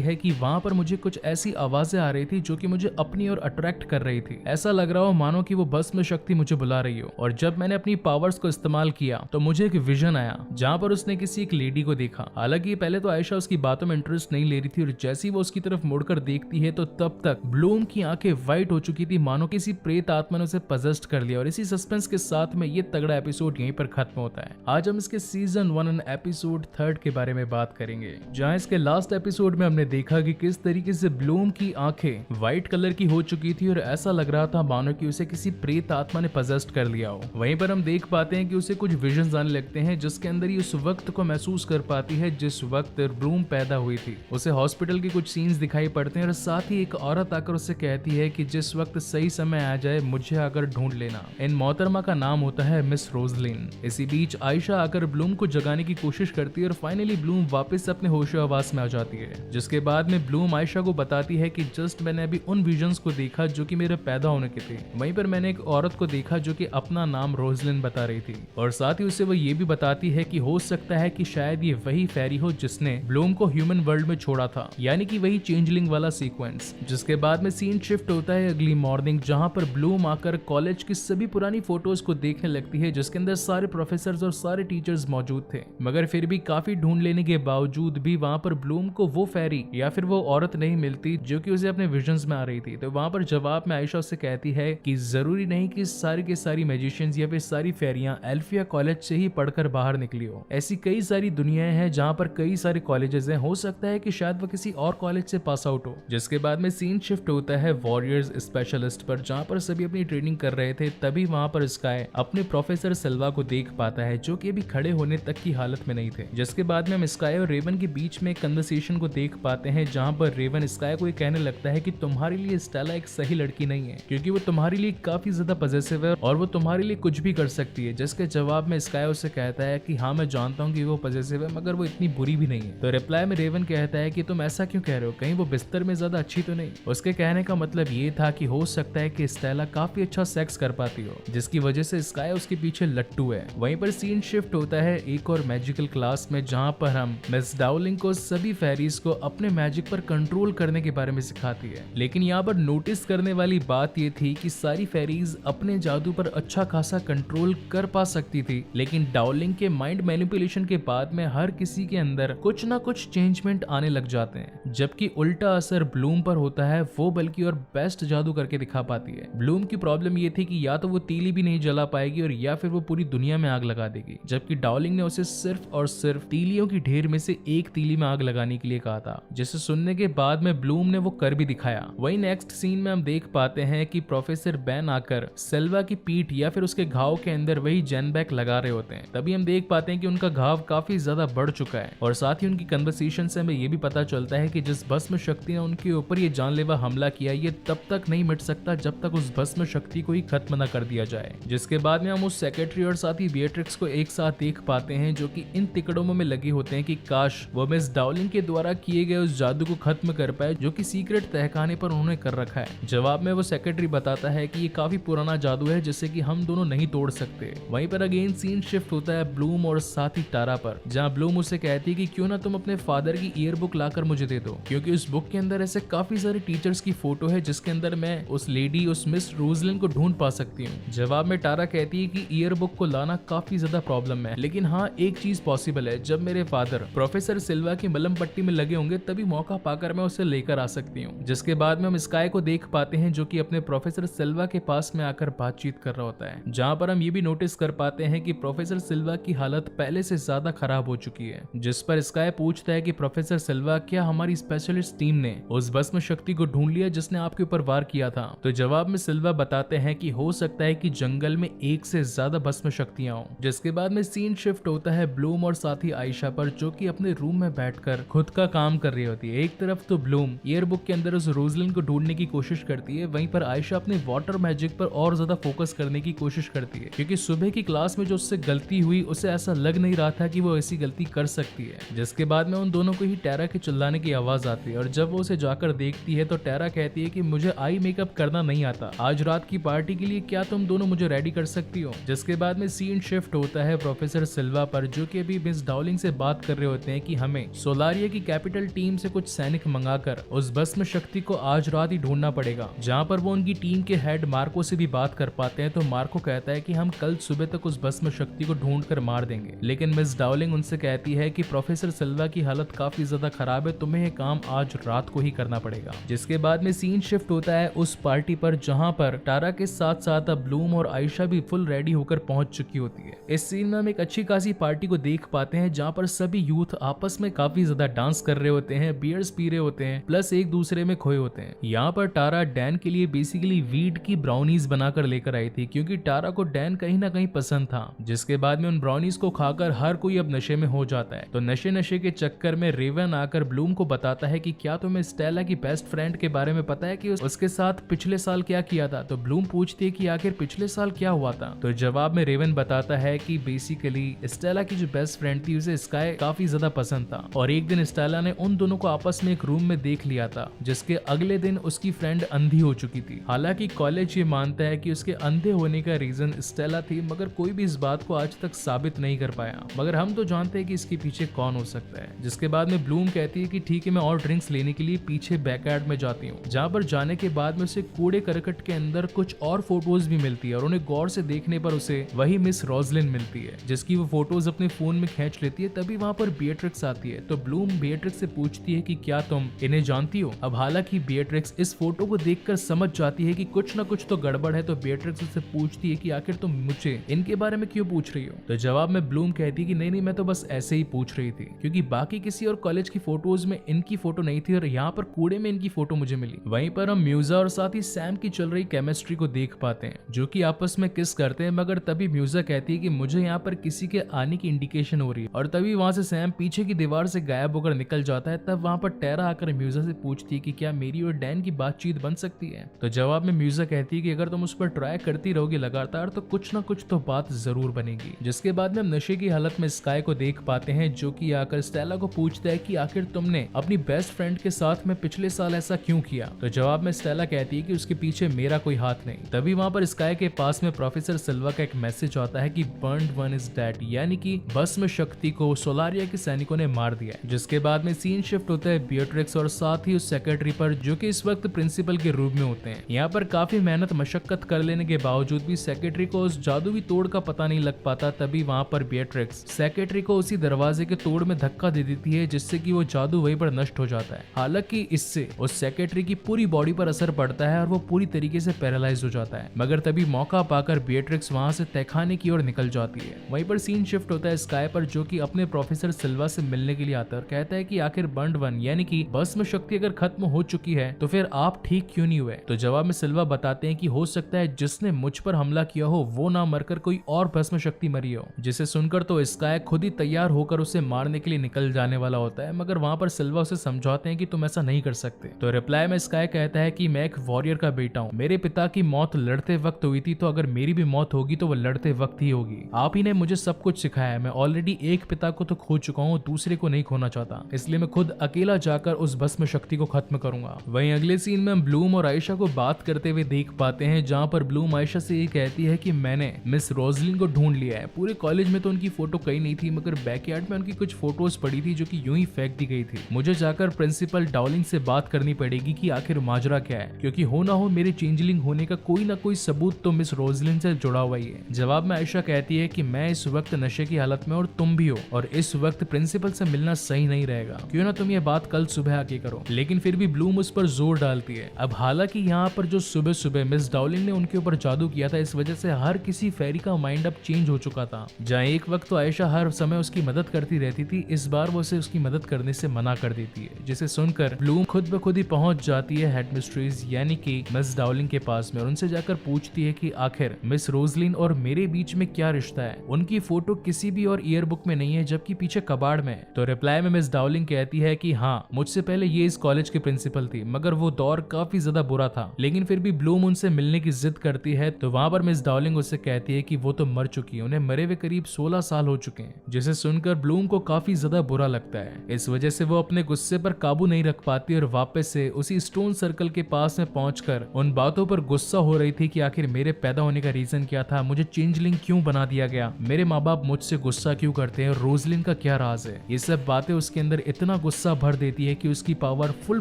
है कि वहाँ पर मुझे कुछ ऐसी आवाजें आ रही थी जो कि मुझे अपनी ओर अट्रैक्ट कर रही थी। ऐसा लग रहा हो मानो कि वो भस्म शक्ति मुझे बुला रही हो। और जब मैंने अपनी पावर्स को इस्तेमाल किया तो मुझे एक विजन आया जहाँ पर उसने किसी एक लेडी को देखा। हालांकि पहले तो आयशा उसकी बातों में इंटरेस्ट नहीं ले रही थी और जैसे ही वो उसकी तरफ मुड़कर देखती है तो तब तक ब्लूम की आंखें व्हाइट हो चुकी थी, मानो किसी प्रेत आत्मा ने उसे पजेस्ट कर लिया। और इसी सस्पेंस के साथ में ये तगड़ा एपिसोड यहीं पर खत्म होता है। आज हम इसके सीजन 1 एंड एपिसोड 3 के बारे में बात करेंगे, जहाँ इसके लास्ट एपिसोड में हमने देखा कि किस तरीके से ब्लूम की आंखें व्हाइट कलर की हो चुकी थी और ऐसा लग रहा था मानो कि उसे किसी प्रेत आत्मा ने पजेस्ट कर लिया हो। वहीं पर हम देख पाते हैं कि उसे कुछ विजन्स आने लगते हैं, जिसके अंदर ही उस वक्त को महसूस कर पाती है जिस वक्त ब्लूम पैदा हुई थी। उसे हॉस्पिटल के कुछ सीन्स दिखाई पड़ते हैं और साथ ही एक औरत आकर उससे कहती है कि जिस वक्त सही समय आ जाए मुझे आकर ढूंढ लेना। इन मोहतरमा का नाम होता है मिस रोजलिन। इसी बीच आयशा आकर ब्लूम को जगाने की कोशिश करती है और फाइनली ब्लूम वापस अपने होशो हवास में आ जाती है, जिसके बाद में ब्लूम आयशा को बताती है कि जस्ट मैंने अभी उन विजन्स को देखा जो कि मेरे पैदा होने के थे। वहीं पर मैंने एक औरत को देखा जो कि अपना नाम रोजलिन बता रही थी और साथ ही उसे वो ये भी बताती है कि हो सकता है कि शायद ये वही फेरी हो जिसने ब्लूम को ह्यूमन वर्ल्ड में छोड़ा था, यानी कि वही चेंजलिंग वाला सीक्वेंस। जिसके बाद में सीन शिफ्ट होता है अगली मॉर्निंग, जहां पर ब्लूम आकर कॉलेज की सभी पुरानी फोटोज को देखने लगती है, जिसके अंदर सारे प्रोफेसर्स और सारे टीचर्स मौजूद थे। मगर फिर भी काफी ढूंढ लेने के बावजूद भी वहां पर ब्लूम को वो फेरी या फिर वो औरत नहीं मिलती जो कि उसे अपने विजन्स में आ रही थी। तो वहां पर जवाब में आयशा उससे कहती है कि जरूरी नहीं कि सारी के सारी मैजिशियंस या फिर सारी फेरियां एल्फिया कॉलेज से ही पढ़कर बाहर निकली हो। ऐसी कई सारी दुनियाएं हैं जहां पर कई सारे कॉलेजेस हैं, हो सकता है कि शायद वो किसी और कॉलेज से पास आउट हो। जिसके बाद में सीन शिफ्ट होता है वॉरियर्स स्पेशलिस्ट पर, जहां पर सभी अपनी ट्रेनिंग कर रहे थे। तभी वहां पर स्काई अपने प्रोफेसर सिल्वा को देख पाता है जो कि अभी खड़े होने तक की हालत में नहीं थे। जिसके बाद में हम स्काई और रेवन के बीच में एक कन्वर्सेशन को देख पाते हैं, जहां पर रेवन स्काई को कहने लगता है कि तुम्हारे लिए स्टेला एक सही लड़की नहीं है, क्योंकि वो तुम्हारे लिए काफी ज्यादा पॉजिटिव है और वो तुम्हारे लिए कुछ भी कर सकती है। जिसके जवाब में स्काई उससे कहता है कि हाँ मैं जानता हूँ कि वो पॉजिटिव है, मगर वो इतनी बुरी भी नहीं है। तो रिप्लाई में रेवन कहता है कि तुम ऐसा क्यों कह रहे हो, कहीं वो बिस्तर में ज्यादा अच्छी तो नहीं। उसके कहने का मतलब ये था कि हो सकता है कि स्टेला काफी अच्छा सेक्स कर पाती हो, जिसकी वजह से स्काई उसके पीछे लट्टू है। वहीं पर सीन शिफ्ट होता है एक और मैजिकल क्लास में, जहाँ पर हम मिस डाउलिंग को सभी फेरीज को अपने मैजिक पर कंट्रोल करने के बारे में सिखाती है। लेकिन यहाँ पर नोटिस करने वाली बात ये थी कि सारी फेरीज अपने जादू पर अच्छा खासा कंट्रोल कर पा सकती थी, लेकिन डाउलिंग के माइंड मैनिपुलेशन के बाद में हर किसी के अंदर कुछ ना कुछ चेंजमेंट आने लग जाते हैं, जबकि उल्टा असर ब्लूम पर होता है। वो बल्कि और बेस्ट जादू करके दिखा पाती है। ब्लूम की प्रॉब्लम ये थी कि या तो वो तीली भी नहीं जला पाएगी और या फिर वो पूरी दुनिया में आग लगा देगी, जबकि डाउलिंग ने उसे सिर्फ और सिर्फ तीलियों की ढेर में से एक तीली में आग लगाने के लिए कहा था, जिसे सुनने के बाद में ब्लूम ने वो कर भी दिखाया। वहीं नेक्स्ट सीन में हम देख पाते हैं कि प्रोफेसर बैन आकर सिल्वा की पीठ या फिर उसके घाव के अंदर वही जेनबैक लगा रहे होते हैं। तभी हम देख पाते हैं कि उनका घाव काफी ज्यादा बढ़ चुका है और साथ ही उनकी कन्वर्सेशन से हमें ये भी पता चलता है कि जिस भस्म शक्ति ने उनके ऊपर ये जानलेवा हमला किया, ये तब तक नहीं मिट सकता जब तक उस भस्म शक्ति को ही खत्म न कर दिया जाए। जिसके बाद में हम उस सेक्रेटरी और साथ ही बेट्रिक्स को एक साथ देख पाते हैं, जो कि इन तिकड़ों में लगे होते हैं कि काश वो मिस डाउलिंग के द्वारा किए गए उस जादू को खत्म कर पाए जो कि सीक्रेट तहखाने पर उन्होंने कर रखा है। जवाब में वो सेक्रेटरी बताता है कि ये काफी पुराना जादू है जिसे कि हम दोनों नहीं तोड़ सकते। वहीं पर अगेन सीन शिफ्ट होता है ब्लूम और साथ ही टारा पर, जहां ब्लूम उसे कहती है कि क्यों ना तुम अपने फादर की ईयर बुक लाकर मुझे दे दो, क्योंकि उस बुक के अंदर ऐसे काफी सारे टीचर्स की फोटो है जिसके अंदर मैं उस लेडी उस मिस रोजलिन को ढूंढ पा सकती हूँ। जवाब में टारा कहती है कि ईयर बुक को लाना काफी ज्यादा प्रॉब्लम है, लेकिन हाँ एक चीज पॉसिबल है, जब मेरे फादर प्रोफेसर सिल्वा की मलम पट्टी में लगे होंगे तभी मौका पाकर मैं उसे लेकर आ सकती हूँ। जिसके बाद में हम स्काई को देख पाते हैं जो कि अपने प्रोफेसर सिल्वा के पास में आकर बातचीत कर रहा होता है, जहाँ पर हम ये भी नोटिस कर पाते हैं कि प्रोफेसर सिल्वा की हालत पहले से ज्यादा खराब हो चुकी है। जिस पर स्काई पूछता है कि प्रोफेसर सिल्वा, क्या हमारी स्पेशलिस्ट टीम ने उस भस्म शक्ति को ढूंढ लिया जिसने आपके ऊपर वार किया था? तो जवाब में सिल्वा बताते हैं कि हो सकता है कि जंगल में एक से ज्यादा भस्म शक्तियां हों। जिसके बाद में सीन शिफ्ट होता है ब्लूम और साथ ही आयशा पर, जो कि अपने रूम में बैठकर खुद का काम कर रही होती है। एक तरफ तो ब्लूम ईयर बुक के अंदर उस रोजलिन को ढूंढने की कोशिश करती है, वहीं पर आयशा अपने वाटर मैजिक पर और ज्यादा फोकस करने की कोशिश करती है, क्योंकि सुबह की क्लास में जो उससे गलती हुई उसे ऐसा लग नहीं रहा था कि वो ऐसी गलती कर सकती है। जिसके बाद में उन दोनों को ही टेरा के चिल्लाने की आवाज आती है और जब वो उसे जाकर देखती है तो टेरा कहती है कि मुझे आई मेकअप करना नहीं आता, आज रात की पार्टी के लिए क्या तुम दोनों मुझे रेडी कर सकती हो? जिसके बाद में सीन शिफ्ट होता है प्रोफेसर सिल्वा सिल्वा पर, जो कि अभी मिस डाउलिंग से बात कर रहे होते हैं कि हमें सोलारिया की कैपिटल टीम से कुछ सैनिक मंगाकर उस भस्म शक्ति को आज रात ही ढूंढना पड़ेगा। जहां पर वो उनकी टीम के हेड मार्को से भी बात कर पाते हैं, तो मार्को कहता है कि हम कल सुबह तक उस भस्म शक्ति को ढूंढ कर मार देंगे। लेकिन मिस डाउलिंग उनसे कहती है कि प्रोफेसर सिल्वा की हालत काफी ज्यादा खराब है, तुम्हें ये काम आज रात को ही करना पड़ेगा। जिसके बाद में सीन शिफ्ट होता है उस पार्टी पर, जहां पर टारा के साथ साथ अब ब्लूम और आयशा भी फुल रेडी होकर पहुंच चुकी होती है। इस सीन में हम एक अच्छी खासी पार्टी को देख पाते हैं, जहां पर सभी यूथ आपस में काफी ज्यादा डांस कर रहे होते हैं, बियर्स पी रहे होते हैं, प्लस एक दूसरे में खोए होते हैं। यहाँ पर टारा डैन के लिए बेसिकली वीट की ब्राउनीज बनाकर लेकर आई थी, क्योंकि टारा को डैन कहीं ना कहीं पसंद था। जिसके बाद में उन ब्राउनीज को खाकर हर कोई अब नशे में हो जाता है। तो नशे के चक्कर में रेवन आकर ब्लूम को बताता है कि क्या तुम्हें स्टेला की बेस्ट फ्रेंड के बारे में पता है कि उसके साथ पिछले साल क्या किया था। तो ब्लूम पूछती है कि आखिर पिछले साल क्या हुआ था। तो जवाब में रेवन बताता है कि बेसिकली स्टेला की जो बेस्ट फ्रेंड थी उसे स्काई काफी ज्यादा पसंद था, और एक दिन स्टेला ने उन दोनों को आपस में एक रूम में देख लिया था, जिसके अगले दिन उसकी फ्रेंड अंधी हो चुकी थी। हालांकि कॉलेज ये मानता है कि उसके अंधे होने का रीजन स्टेला थी, मगर कोई भी इस बात को आज तक साबित नहीं कर पाया। मगर हम तो जानते हैं कि इसके पीछे कौन हो सकता है। जिसके बाद में ब्लूम कहती है कि ठीक है, मैं और ड्रिंक्स लेने के लिए पीछे बैकयार्ड में जाती हूँ। जहाँ पर जाने के बाद में उसे कूड़े करकट के अंदर कुछ और फोटोज भी मिलती है, और उन्हें गौर से देखने पर उसे वही मिस रोजलिन मिलती है, जिसकी वो फोटोज अपने फोन में खींच लेती है। तभी वहाँ पर बिएट्रिक्स आती है। तो ब्लूम बिएट्रिक्स से पूछती है कि क्या तुम इन्हें जानती हो। अब हालांकि बिएट्रिक्स इस फोटो को देखकर समझ जाती है कि कुछ ना कुछ तो गड़बड़ है। तो बिएट्रिक्स उससे पूछती है कि आखिर तुम मुझे इनके बारे में क्यों पूछ रही हो। तो जवाब में ब्लूम कहती है कि नहीं, मैं तो बस ऐसे ही पूछ रही थी, क्योंकि बाकी किसी और कॉलेज की फोटोज में इनकी फोटो नहीं थी, और यहाँ पर कूड़े में इनकी फोटो मुझे मिली। वहीं पर हम म्यूजा और साथ ही सैम की चल रही केमिस्ट्री को देख पाते हैं, जो कि आपस में किस करते हैं। मगर तभी म्यूजा कहती है कि मुझे यहाँ पर किसी के आने की इंडिकेशन हो रही है, और तभी वहां से सैम पीछे की दीवार से गायब होकर निकल जाता है। तब वहां पर टेरा आकर म्यूजा से पूछती है कि क्या मेरी और डैन की बातचीत बन सकती है। तो जवाब में म्यूजा कहती है कि अगर तुम उस पर ट्राई करती रहोगी लगातार, तो कुछ ना कुछ तो बात जरूर बनेगी। जिसके बाद में हम नशे की हालत में स्काई को देख पाते हैं, जो कि आकर स्टेला को पूछता है कि आखिर तुमने अपनी बेस्ट फ्रेंड के साथ में पिछले साल ऐसा क्यों किया। तो जवाब में स्टेला कहती है कि उसके पीछे मेरा कोई हाथ नहीं। तभी वहां पर स्काई के पास में प्रोफेसर सिल्वा का एक मैसेज आता है कि बर्न्ड वन इज डेड, यानी कि भस्म शक्ति को सोलारिया के सैनिकों ने मार दिया है। जिसके बाद में सीन शिफ्ट होता है बिएट्रिक्स और साथ ही उस सेक्रेटरी पर, जो कि इस वक्त प्रिंसिपल के रूप में होते हैं। यहाँ पर काफी मेहनत मशक्कत कर लेने के बावजूद भी सेक्रेटरी को उस जादुई तोड़ का पता नहीं लग पाता। तभी वहां पर बिएट्रिक्स सेक्रेटरी को उसी दरवाजे के तोड़ में धक्का दे देती है, जिससे कि वो जादू वहीं पर नष्ट हो जाता है। हालांकि इससे उस सेक्रेटरी की पूरी बॉडी पर असर पड़ता है और वो पूरी तरीके से पैरालाइज हो जाता है। मगर तभी मौका पाकर बिएट्रिक्स वहां से तहखाने की ओर निकल जाती है। वहीं पर सीन शिफ्ट होता है स्काई पर, जो कि अपने प्रोफेसर सिल्वा से मिलने के लिए आता है और कहता है कि आखिर बर्न्ड वन यानी कि भस्म शक्ति अगर खत्म हो चुकी है तो फिर आप ठीक क्यों नहीं हुए। तो जवाब में सिल्वा बताते हैं कि हो सकता है जिसने मुझ पर हमला किया हो वो ना मरकर कोई और भस्म शक्ति मरी हो। जिसे सुनकर तो स्काई खुद ही तैयार होकर उसे मारने के लिए निकल जाने वाला होता है, मगर वहां पर सिल्वा उसे समझाते हैं कि तुम ऐसा नहीं कर सकते। तो रिप्लाई में स्काई कहता है कि मैं एक वॉरियर का बेटा हूँ, मेरे पिता की मौत लड़ते वक्त हुई थी, तो अगर मेरी भी मौत होगी तो वो लड़ते वक्त ही होगी। आप ही ने मुझे सब कुछ सिखाया है, मैं ऑलरेडी एक पिता को तो खो चुका हूँ, दूसरे को नहीं खोना चाहता, इसलिए मैं खुद अकेला जाकर उस भस्म शक्ति को खत्म करूंगा। वहीं अगले सीन में हम ब्लूम और आयशा को बात करते हुए देख पाते हैं, जहाँ पर ब्लूम आयशा से ये कहती है कि मैंने मिस रोजलिन को ढूंढ लिया है। पूरे कॉलेज में तो उनकी फोटो कहीं नहीं थी, मगर बैकयार्ड में उनकी कुछ फोटोज पड़ी थी जो कि यूं ही फेंक दी गई थी। मुझे जाकर प्रिंसिपल डाउलिंग से बात करनी पड़ेगी कि आखिर माजरा क्या है, क्योंकि हो ना हो मेरे चेंजलिंग होने का कोई ना कोई सबूत तो मिस रोजलिन से जुड़ा हुआ ही है। जवाब में आयशा कहती है कि मैं इस वक्त नशे की हालत में और तुम भी हो, और इस वक्त प्रिंसिपल से मिलना सही नहीं रहेगा, क्यों ना तुम ये बात कल सुबह आके करो। लेकिन फिर भी ब्लूम उस पर जोर डालती है। अब हालांकि यहाँ पर जो सुबह सुबह मिस डाउलिंग ने उनके ऊपर जादू किया था, इस वजह से हर किसी फेरी का माइंड अब चेंज हो चुका था। जहाँ एक वक्त तो आयशा हर समय उसकी मदद करती रहती थी, इस बार वो उसे उसकी मदद करने से मना कर देती है, जिसे सुनकर ब्लूम खुद ब खुद ही पहुंच जाती है हेडमिस्ट्रेस यानी कि मिस डाउलिंग के पास में, और उनसे जाकर पूछती है कि आखिर मिस रोजलिन और मेरे बीच में क्या रिश्ता है। उनकी फोटो किसी भी और ईयर बुक में नहीं है, जबकि पीछे कबाड़ में है। तो रिप्लाई में मिस डाउलिंग कहती है कि हाँ, मुझसे पहले ये इस कॉलेज की प्रिंसिपल थी, मगर वो दौर काफी ज्यादा बुरा था। लेकिन फिर भी ब्लूम उनसे मिलने की जिद करती है, तो वहां पर मिस डाउलिंग उससे कहती है कि वो तो मर चुकी है, उन्हें मरे हुए करीब 16 साल हो चुके हैं, जिसे सुनकर ब्लूम को काफी ज्यादा बुरा लगता है। इस वजह से वो अपने गुस्से पर काबू नहीं रख पाती और वापस से उसी स्टोन सर्कल के पास में पहुंचकर उन बातों पर गुस्सा हो रही थी कि आखिर मेरे पैदा होने का रीजन क्या था, मुझे चेंजलिंग क्यों बना दिया गया, मेरे माँ बाप मुझसे गुस्सा क्यों करते हैं, रोजलिन का क्या राज है। ये सब बातें उसके अंदर इतना गुस्सा भर देती है कि उसकी पावर फुल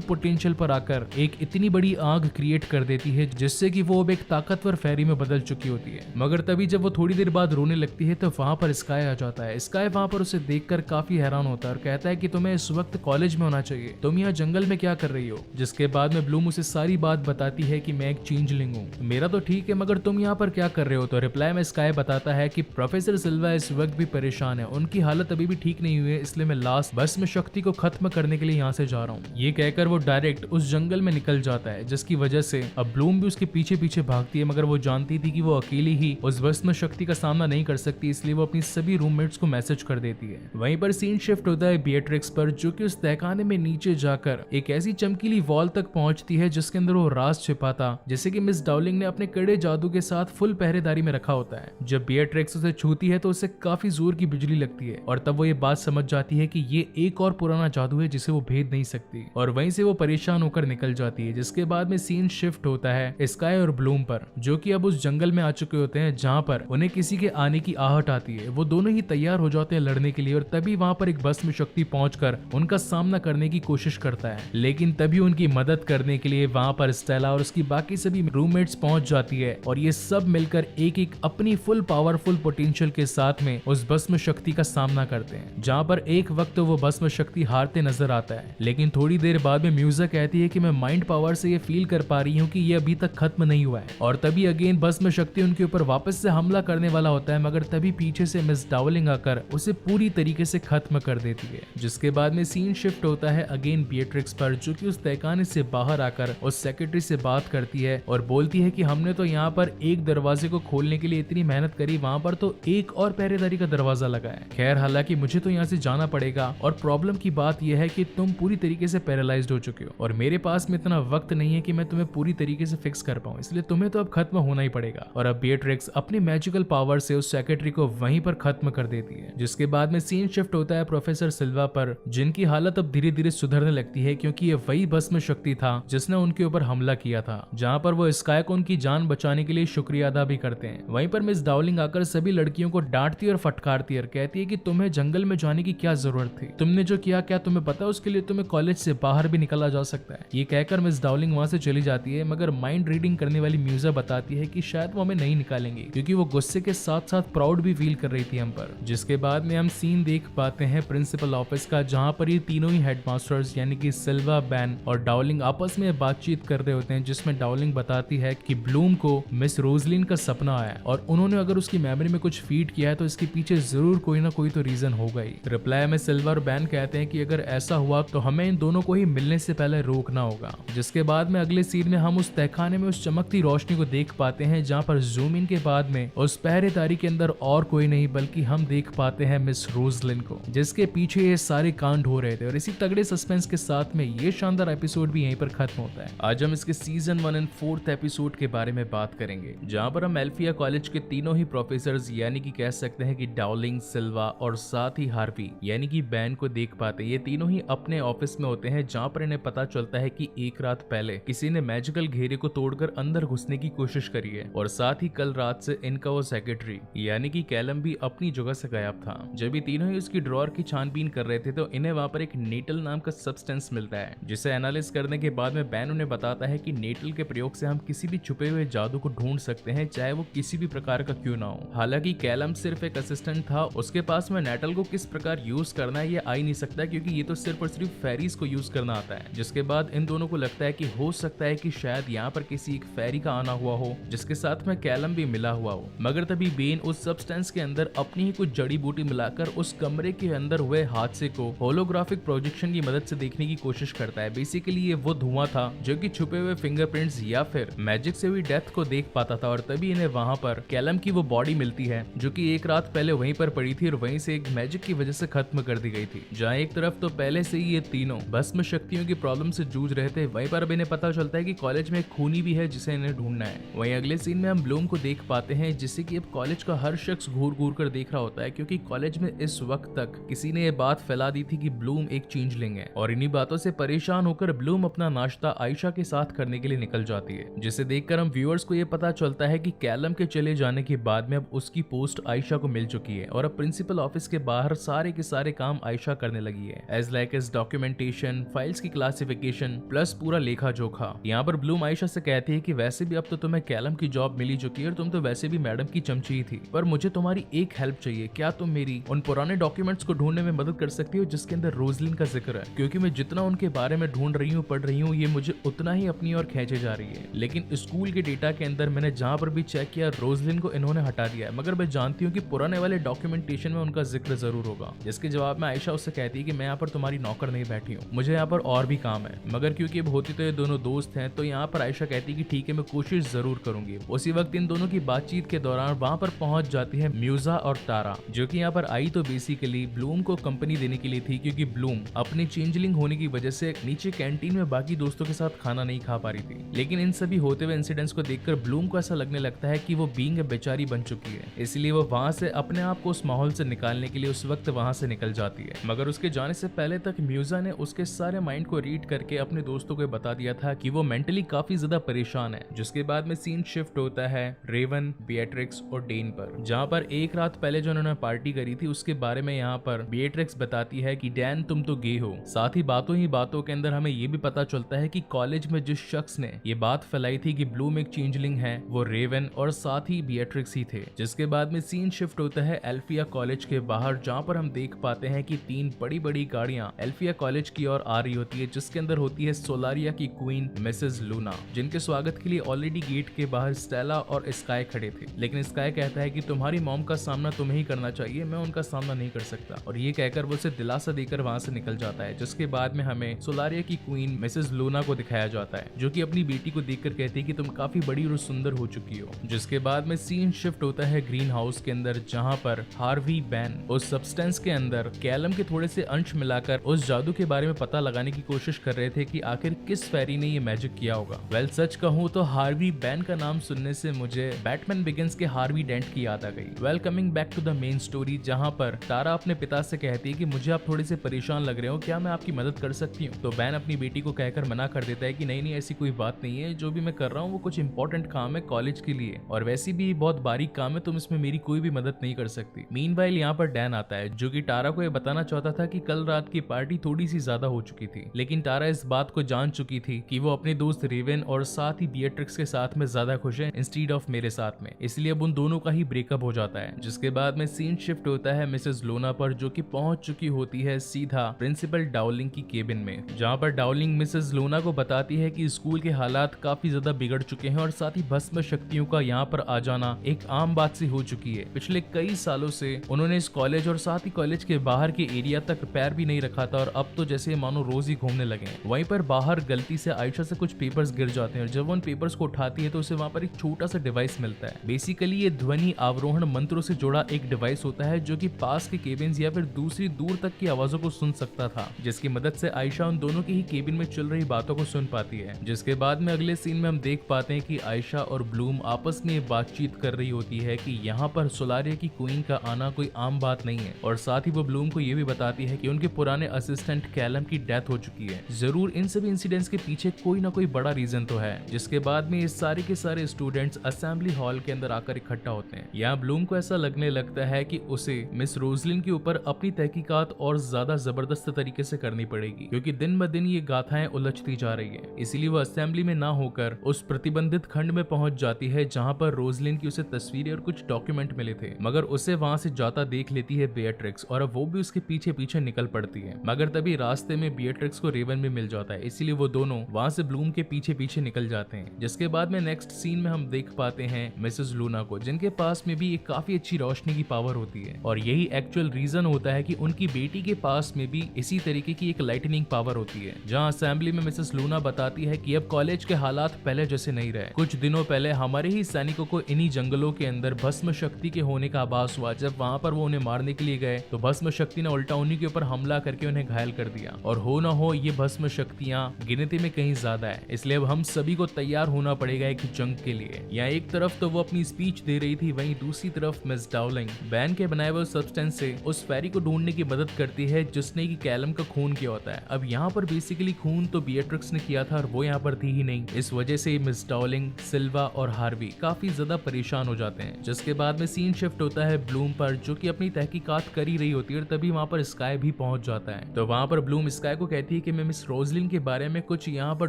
पोटेंशियल पर आकर एक इतनी बड़ी आग क्रिएट कर देती है जिससे कि वो अब एक ताकतवर फेरी में बदल चुकी होती है। मगर तभी जब वो थोड़ी देर बाद रोने लगती है तो वहां पर स्काई आ जाता है। स्काई वहां पर उसे देखकर काफी हैरान होता है और कहता है कि तुम्हें इस वक्त कॉलेज में होना चाहिए, तुम यहाँ जंगल में क्या कर रही हो। जिसके बाद में ब्लूम उसे सारी बात बताती है कि मैं एक चेंजलिंग हूँ, मेरा तो ठीक है मगर तुम यहाँ पर क्या कर रहे हो। तो रिप्लाई में स्काई बताता है कि प्रोफेसर सिल्वा इस वक्त भी परेशान है, उनकी हालत अभी भी ठीक नहीं हुई है, इसलिए मैं लास्ट भस्म शक्ति को खत्म करने के लिए यहाँ से जा रहा हूँ। ये कहकर वो डायरेक्ट उस जंगल में निकल जाता है, जिसकी वजह से अब ब्लूम भी उसके पीछे पीछे भागती है। मगर वो जानती थी कि वो अकेली ही उस भस्म शक्ति का सामना नहीं कर सकती, इसलिए वो अपनी सभी रूममेट्स को मैसेज कर देती है। वहीं पर सीन शिफ्ट होता है बिएट्रिक्स पर, जो कि उस तहखाने में नीचे जाकर एक ऐसी चमकीली वॉल तक पहुंचती है जिसके अंदर वो राज छिपा था, जैसे कि मिस डाउलिंग ने अपने कड़े जादू के साथ फुल पहरेदारी में रखा होता है। जब बिएट्रिक्स उसे छूती है तो उसे काफी जोर की बिजली लगती है और तब वो ये बात समझ जाती है कि ये एक और पुराना जादू है जिसे वो भेद नहीं सकती, और वहीं से वो परेशान होकर निकल जाती है। जिसके बाद में सीन शिफ्ट होता है स्काई और ब्लूम पर, जो कि अब उस जंगल में आ चुके होते हैं जहां पर उन्हें किसी के आने की आहट आती है। वो दोनों ही तैयार हो जाते हैं लड़ने के लिए और तभी वहां पर एक भस्म शक्ति पहुंचकर उनका सामना करने की कोशिश करता है। लेकिन तभी उनकी मदद करने के लिए वहां पर स्टेला और उसकी बाकी सभी रूममेट्स पहुंच जाती है और ये सब मिलकर एक एक अपनी फुल पावरफुल पोटेंशियल के साथ में उस भस्म शक्ति का सामना करते हैं। जहां पर एक वक्त वो भस्म शक्ति हारते नजर आता है, लेकिन थोड़ी देर बाद में म्यूजिक कहती है कि मैं माइंड पावर से ये फील कर पा रही हूँ कि ये अभी तक खत्म नहीं हुआ है। और तभी अगेन भस्म शक्ति उनके ऊपर वापस से हमला करने वाला होता है, मगर तभी पीछे से मिस डाउलिंग आकर उसे पूरी तरीके से खत्म कर देती है। जिसके बाद में सीन शिफ्ट होता है अगेन बिएट्रिक्स पर, जो कि उस तहखाने से बाहर आकर उस सेक्रेटरी से बात करती है और बोलती है कि हमने तो यहाँ पर एक दरवाजे को खोलने के लिए इतनी मेहनत करी, वहां पर तो एक और पहरेदारी का दरवाजा लगा है। खैर हालांकि मुझे तो यहाँ से जाना पड़ेगा और प्रॉब्लम की बात यह है कि तुम पूरी तरीके से पैरालाइज्ड हो चुके हो और मेरे पास में इतना वक्त नहीं है कि मैं तुम्हें पूरी तरीके से फिक्स कर पाऊं, इसलिए तुम्हें तो अब खत्म होना ही पड़ेगा। और अब बिएट्रिक्स अपनी मैजिकल पावर से उस सेक्रेटरी को वहीं पर खत्म कर देती है। जिसके बाद में सीन शिफ्ट होता है प्रोफेसर सिल्वा पर, जिनकी हालत अब धीरे धीरे सुधरने लगती है क्योंकि ये वही भस्म शक्ति था जिसने उनके ऊपर हमला किया था, जहाँ पर वो स्काई को उनकी जान बचाने के लिए शुक्रिया अदा भी करते हैं। वहीं पर मिस डाउलिंग आकर सभी लड़कियों को डांटती और फटकारती और कहती है कि तुम्हें जंगल में जाने की क्या जरूरत थी, तुमने जो किया क्या तुम्हें पता, उसके लिए तुम्हें कॉलेज से बाहर भी निकाला जा सकता है। ये कहकर मिस डाउलिंग वहां से चली जाती है, मगर माइंड रीडिंग करने वाली म्यूजिक बताती है कि शायद वो हमें नहीं निकालेंगे, क्योंकि वो गुस्से के साथ साथ प्राउड भी फील कर रही थी हम पर। जिसके बाद में हम सीन देख पाते हैं प्रिंसिपल ऑफिस का, जहाँ पर ये तीनों ही हेडमास्टर्स यानी कि सिल्वा, बैन और डाउलिंग आपस में बातचीत कर रहे होते हैं, जिसमें डाउलिंग बताती है कि ब्लूम को मिस रोजलिन का सपना आया और उन्होंने अगर उसकी मेमोरी में कुछ फीड किया है तो इसके पीछे जरूर कोई ना कोई तो रीजन होगा ही। रिप्लाई में सिल्वा और बैन कहते हैं कि अगर ऐसा हुआ तो हमें इन दोनों को ही मिलने से पहले रोकना होगा। जिसके बाद में अगले सीन में हम उस तहखाने में उस चमकती रोशनी को देख पाते हैं, जहाँ पर जूम इन के बाद में उस पहरेदारी के अंदर और कोई नहीं बल्कि हम देख पाते हैं मिस रोजलिन को, जिसके पीछे ये सारे कांड हो रहे थे। और इसी तगड़े सस्पेंस के साथ में ये शानदार एपिसोड भी यहीं पर खत्म होता है। आज हम इसके सीजन 1 एंड 4th एपिसोड के बारे में बात करेंगे, जहाँ पर हम एल्फिया कॉलेज के तीनों ही प्रोफेसर्स यानी कि कह सकते हैं कि डाउलिंग, सिल्वा और साथ ही हार्वी यानी कि बैन को देख पाते। ये तीनों ही अपने ऑफिस में होते हैं, जहाँ पर इन्हें पता चलता है कि एक रात पहले किसी ने मैजिकल घेरे को तोड़कर अंदर घुसने की कोशिश करी है और साथ ही कल रात से इनका वो सेक्रेटरी यानी कि कैलम भी अपनी जगह से गायब था। जब ये तीनों ही उसकी ड्रॉर की छानबीन कर रहे थे तो इन्हें वहाँ पर एक नेटल नाम का सब्सटेंस मिलता है, जिसे एनालिस करने के बाद में बैन उन्हें बताता है कि नेटल के प्रयोग से हम किसी भी छुपे हुए जादू को ढूंढ सकते हैं, चाहे वो किसी भी प्रकार का क्यों ना हो। हालांकि कैलम सिर्फ एक असिस्टेंट था, उसके पास में नेटल को किस प्रकार यूज करना है ये आ ही नहीं सकता, क्योंकि ये तो सिर्फ और सिर्फ फेरीज को यूज करना आता है। जिसके बाद इन दोनों को लगता है कि हो सकता है कि शायद यहाँ पर किसी एक फेरी का आना हुआ हो जिसके साथ में कैलम भी मिला हुआ हो। मगर तभी बेन उस सब्सटेंस के अंदर अपनी ही कुछ जड़ी बूटी मिलाकर उस कमरे के अंदर हुए हादसे को होलोग्राफिक प्रोजेक्शन की मदद से देखने की कोशिश करता है। बेसिकली ये वो धुआं था जो कि छुपे हुए फिंगरप्रिंट्स या फिर मैजिक से हुई डेथ को देख पाता था। और तभी इन्हें वहां पर कैलम की वो बॉडी मिलती है जो कि एक रात पहले वहीं पर पड़ी थी और वहीं से एक मैजिक की वजह से खत्म कर दी गई थी। जहाँ एक तरफ तो पहले से ही ये तीनों भस्म शक्तियों की प्रॉब्लम से जूझ रहे थे, वहीं पर अब इन्हें पता चलता है कि कॉलेज में एक खूनी भी है जिसे इन्हें ढूंढना है। वहीं अगले सीन में हम ब्लूम को देख पाते हैं, जिससे कि अब कॉलेज का हर शख्स घूर घूर कर देख रहा होता है, क्योंकि कॉलेज में इस वक्त तक किसी ने ये बात फैला दी थी कि ब्लूम एक चेंजलिंग है। और इन्हीं बातों से परेशान होकर ब्लूम अपना नाश्ता आयशा के साथ करने के लिए निकल जाती है, जिसे देखकर हम व्यूअर्स को ये पता चलता है कि कैलम के चले जाने के बाद में अब उसकी पोस्ट आयशा को को मिल चुकी है और अब प्रिंसिपल ऑफिस के बाहर सारे के सारे काम आयशा करने लगी है, as like as documentation, files की क्लासिफिकेशन प्लस पूरा लेखा जोखा। यहाँ पर ब्लूम आयशा से कहती है कि वैसे भी अब तो तुम्हें कैलम की जॉब मिली चुकी है और तुम तो वैसे भी मैडम की चमची ही थी, पर मुझे तुम्हारी एक हेल्प चाहिए। क्या तुम मेरी उन पुराने डॉक्यूमेंट्स को ढूंढने में मदद कर सकती हो जिसके अंदर रोजलिन का जिक्र है, क्योंकि मैं जितना उनके बारे में ढूंढ रही हूँ, पढ़ रही हूँ, ये मुझे उतना ही अपनी ओर खींचे जा रही है। लेकिन स्कूल के डेटा के अंदर मैंने जहां पर भी चेक किया, रोजलिन को इन्होंने हटा दिया है, मगर मैं जानती हूँ कि पुराने वाले डॉक्यूमेंटेशन में उनका जिक्र जरूर होगा। जिसके जवाब में आयशा उससे कहती है कि मैं यहाँ पर तुम्हारी नौकर नहीं बैठी हूँ, मुझे यहाँ पर और भी काम है। मगर क्योंकि अब होती तो ये दोनों दोस्त हैं, तो यहाँ पर आयशा कहती है कि ठीक है, मैं कोशिश जरूर करूंगी। उसी वक्त इन दोनों की बातचीत के दौरान वहां पर पहुंच जाती है म्यूजा और तारा, जो कि यहाँ पर आई तो बेसिकली ब्लूम को कंपनी देने के लिए थी, क्योंकि ब्लूम अपनी चेंजलिंग होने की वजह से नीचे कैंटीन में बाकी दोस्तों के साथ खाना नहीं खा पा रही थी। लेकिन इन सभी होते हुए इंसिडेंट्स को देखकर ब्लूम को ऐसा लगने लगता है कि वो बीइंग बेचारी बन चुकी है, इसलिए वो वहां से अपने आप को उस माहौल से निकालने के लिए उस वक्त वहां से निकल जाती है। मगर उसके जाने से पहले तक म्यूजा ने उसके सारे माइंड को रीड करके अपने दोस्तों को बता दिया था कि वो मेंटली काफी ज्यादा परेशान है। जिसके बाद में सीन शिफ्ट होता है रेवन, बिएट्रिक्स और डेन पर, जहाँ पर एक रात पहले जो उन्होंने पार्टी करी थी उसके बारे में यहाँ पर बिएट्रिक्स बताती है कि डैन तुम तो गे हो। साथ ही बातों के अंदर हमें ये भी पता चलता है कि कॉलेज में जिस शख्स ने ये बात फैलाई थी कि ब्लूम एक चेंजलिंग है, वो रेवन और साथ ही बिएट्रिक्स ही थे। जिसके बाद में सीन शिफ्ट होता है एल्फिया कॉलेज के बाहर, जहाँ पर हम देख पाते हैं कि 3 बड़ी बड़ी गाड़ियां एल्फिया कॉलेज की ओर आ रही होती है, जिसके अंदर होती है सोलारिया की क्वीन मिसेस लूना, जिनके स्वागत के लिए ऑलरेडी गेट के बाहर स्टेला और स्काई खड़े थे। लेकिन स्काई कहता है कि तुम्हारी मॉम का सामना तुम्हें ही करना चाहिए, मैं उनका सामना नहीं कर सकता, और ये कहकर वो उसे दिलासा देकर वहां से निकल जाता है। जिसके बाद में हमें सोलारिया की क्वीन मिसेस लूना को दिखाया जाता है, जो कि अपनी बेटी को देखकर कहती है कि तुम काफी बड़ी और सुंदर हो चुकी हो। जिसके बाद में सीन शिफ्ट होता है ग्रीन हाउस के अंदर, जहां पर हार्वी बैन उस सब्सटेंस के अंदर कैलम के थोड़े से अंश मिलाकर उस जादू के बारे में पता लगाने की कोशिश कर रहे थे कि आखिर किस फेरी ने ये मैजिक किया होगा। वेल सच कहूँ तो हार्वी बैन का नाम सुनने से मुझे बैटमैन बिगिंस के हार्वी डेंट की याद आ गई। Well coming back to the main story, जहां पर तारा अपने पिता से कहती है कि मुझे आप थोड़े से परेशान लग रहे हो, क्या मैं आपकी मदद कर सकती हूँ? तो बैन अपनी बेटी को कहकर मना कर देता है कि नहीं ऐसी कोई बात नहीं है, जो भी मैं कर रहा हूँ वो कुछ इंपॉर्टेंट काम है कॉलेज के लिए, और वैसे भी बहुत बारीक काम है, तुम इसमें मेरी कोई भी मदद नहीं कर सकती। मीनवाइल यहाँ पर डैन आता है, जो कि तारा को ये बताना चाहता था कि कल रात की पार्टी थोड़ी सी ज्यादा हो चुकी थी, लेकिन तारा इस बात को जान चुकी थी कि वो अपने दोस्त रेवन और साथ ही बिएट्रिक्स के साथ में ज्यादा खुश है इंस्टीड ऑफ मेरे साथ में, इसलिए अब उन दोनों का ही ब्रेकअप हो जाता है। जिसके बाद में सीन शिफ्ट होता है मिसेस लोना पर, जो कि पहुंच चुकी होती है सीधा प्रिंसिपल डाउलिंग की केबिन में, जहां पर डाउलिंग मिसेस लोना को बताती है कि स्कूल के हालात काफी ज्यादा बिगड़ चुके हैं और साथ ही भस्म शक्तियों का यहाँ पर आ जाना एक आम बात सी हो चुकी है। पिछले कई सालों से उन्होंने इस कॉलेज और साथ ही कॉलेज के बाहर के एरिया तक पैर भी नहीं रखा था, और अब तो जैसे मानो रोज ही घूमने लगे हैं। वहीं पर बाहर गलती से आयशा से कुछ पेपर्स गिर जाते हैं, और जब वो उन पेपर्स को उठाती है तो उसे वहां पर एक छोटा सा डिवाइस मिलता है। बेसिकली ये ध्वनि आरोहण मंत्रों से जुड़ा एक डिवाइस होता है, जो कि पास के केबिन्स या फिर दूसरी दूर तक की आवाजों को सुन सकता था, जिसकी मदद से आयशा उन दोनों की ही केबिन में चल रही बातों को सुन पाती है। जिसके बाद में अगले सीन में हम देख पाते हैं कि आयशा और ब्लूम आपस में बातचीत कर रही होती है कि यहाँ पर सोलारिया की क्वीन का आना कोई आम बात नहीं है, और साथ ही वो ब्लूम को ये भी बताती है कि उनके पुराने असिस्टेंट कैलम की डेथ हो चुकी है। जरूर इन सभी इंसिडेंट्स के पीछे कोई ना कोई बड़ा रीजन तो है। जिसके बाद में ये सारे के सारे स्टूडेंट्स असेंबली हॉल के अंदर आकर इकट्ठा होते हैं। यहाँ ब्लूम को ऐसा लगने लगता है कि उसे मिस रोजलिन के ऊपर अपनी तहकीकात और ज्यादा जबरदस्त तरीके से करनी पड़ेगी, क्योंकि दिन ब दिन ये गाथाएं उलझती जा रही है। इसीलिए वो असेंबली में ना होकर उस प्रतिबंधित खंड में पहुंच जाती है, जहां पर रोजलिन की उसे तस्वीरें और कुछ डॉक्यूमेंट मिले थे, मगर उसे वहां से जाता देख लेती है बिएट्रिक्स, और अब वो भी उसके पीछे पीछे निकल पड़ती है। मगर तभी रास्ते में बिएट्रिक्स को रेवन भी मिल जाता है, इसीलिए वो दोनों वहां से ब्लूम के पीछे पीछे निकल जाते हैं। जिसके बाद में नेक्स्ट सीन में हम देख पाते हैं मिसेस लूना को, जिनके पास में भी एक काफी अच्छी रोशनी की पावर होती है, और यही एक्चुअल रीजन होता है कि उनकी बेटी के पास में भी इसी तरीके की एक लाइटनिंग पावर होती है। जहां असेंबली में मिसेस लूना बताती है कि अब कॉलेज के हालात पहले जैसे नहीं रहे। कुछ दिनों पहले हमारे ही सैनिकों को इन्हीं जंगलों के अंदर भस्म शक्ति के होने का आभास हुआ। जब वहां पर वो उन्हें मारने के लिए गए तो भस्म शक्ति ने उल्टा उन्हीं के ऊपर हमला करके उन्हें घायल कर दिया, और हो ना हो ये भस्म शक्तियां गिनती में कहीं ज्यादा है, इसलिए अब हम सभी को तैयार होना पड़ेगा एक जंग के लिए। यहाँ एक तरफ तो वो अपनी स्पीच दे रही थी, वहीं दूसरी तरफ मिस डाउलिंग बैन के बनाए हुए सब्सटेंस से उस फेरी को ढूंढने की मदद करती है, जिसने की कैलम का खून किया होता है। अब यहाँ पर बेसिकली खून तो बिएट्रिक्स ने किया था, और वो यहाँ पर थी ही नहीं। इस वजह से मिस डाउलिंग, सिल्वा और हार्वी काफी ज्यादा परेशान हो जाते हैं। जिसके बाद में सीन शिफ्ट शिफ्ट होता है ब्लूम पर, जो कि अपनी तहकीकात कर ही रही होती है, और तभी वहाँ पर स्काई भी पहुंच जाता है। तो वहाँ पर ब्लूम स्काई को कहती है कि मैं मिस रोजलिन के बारे में कुछ यहाँ पर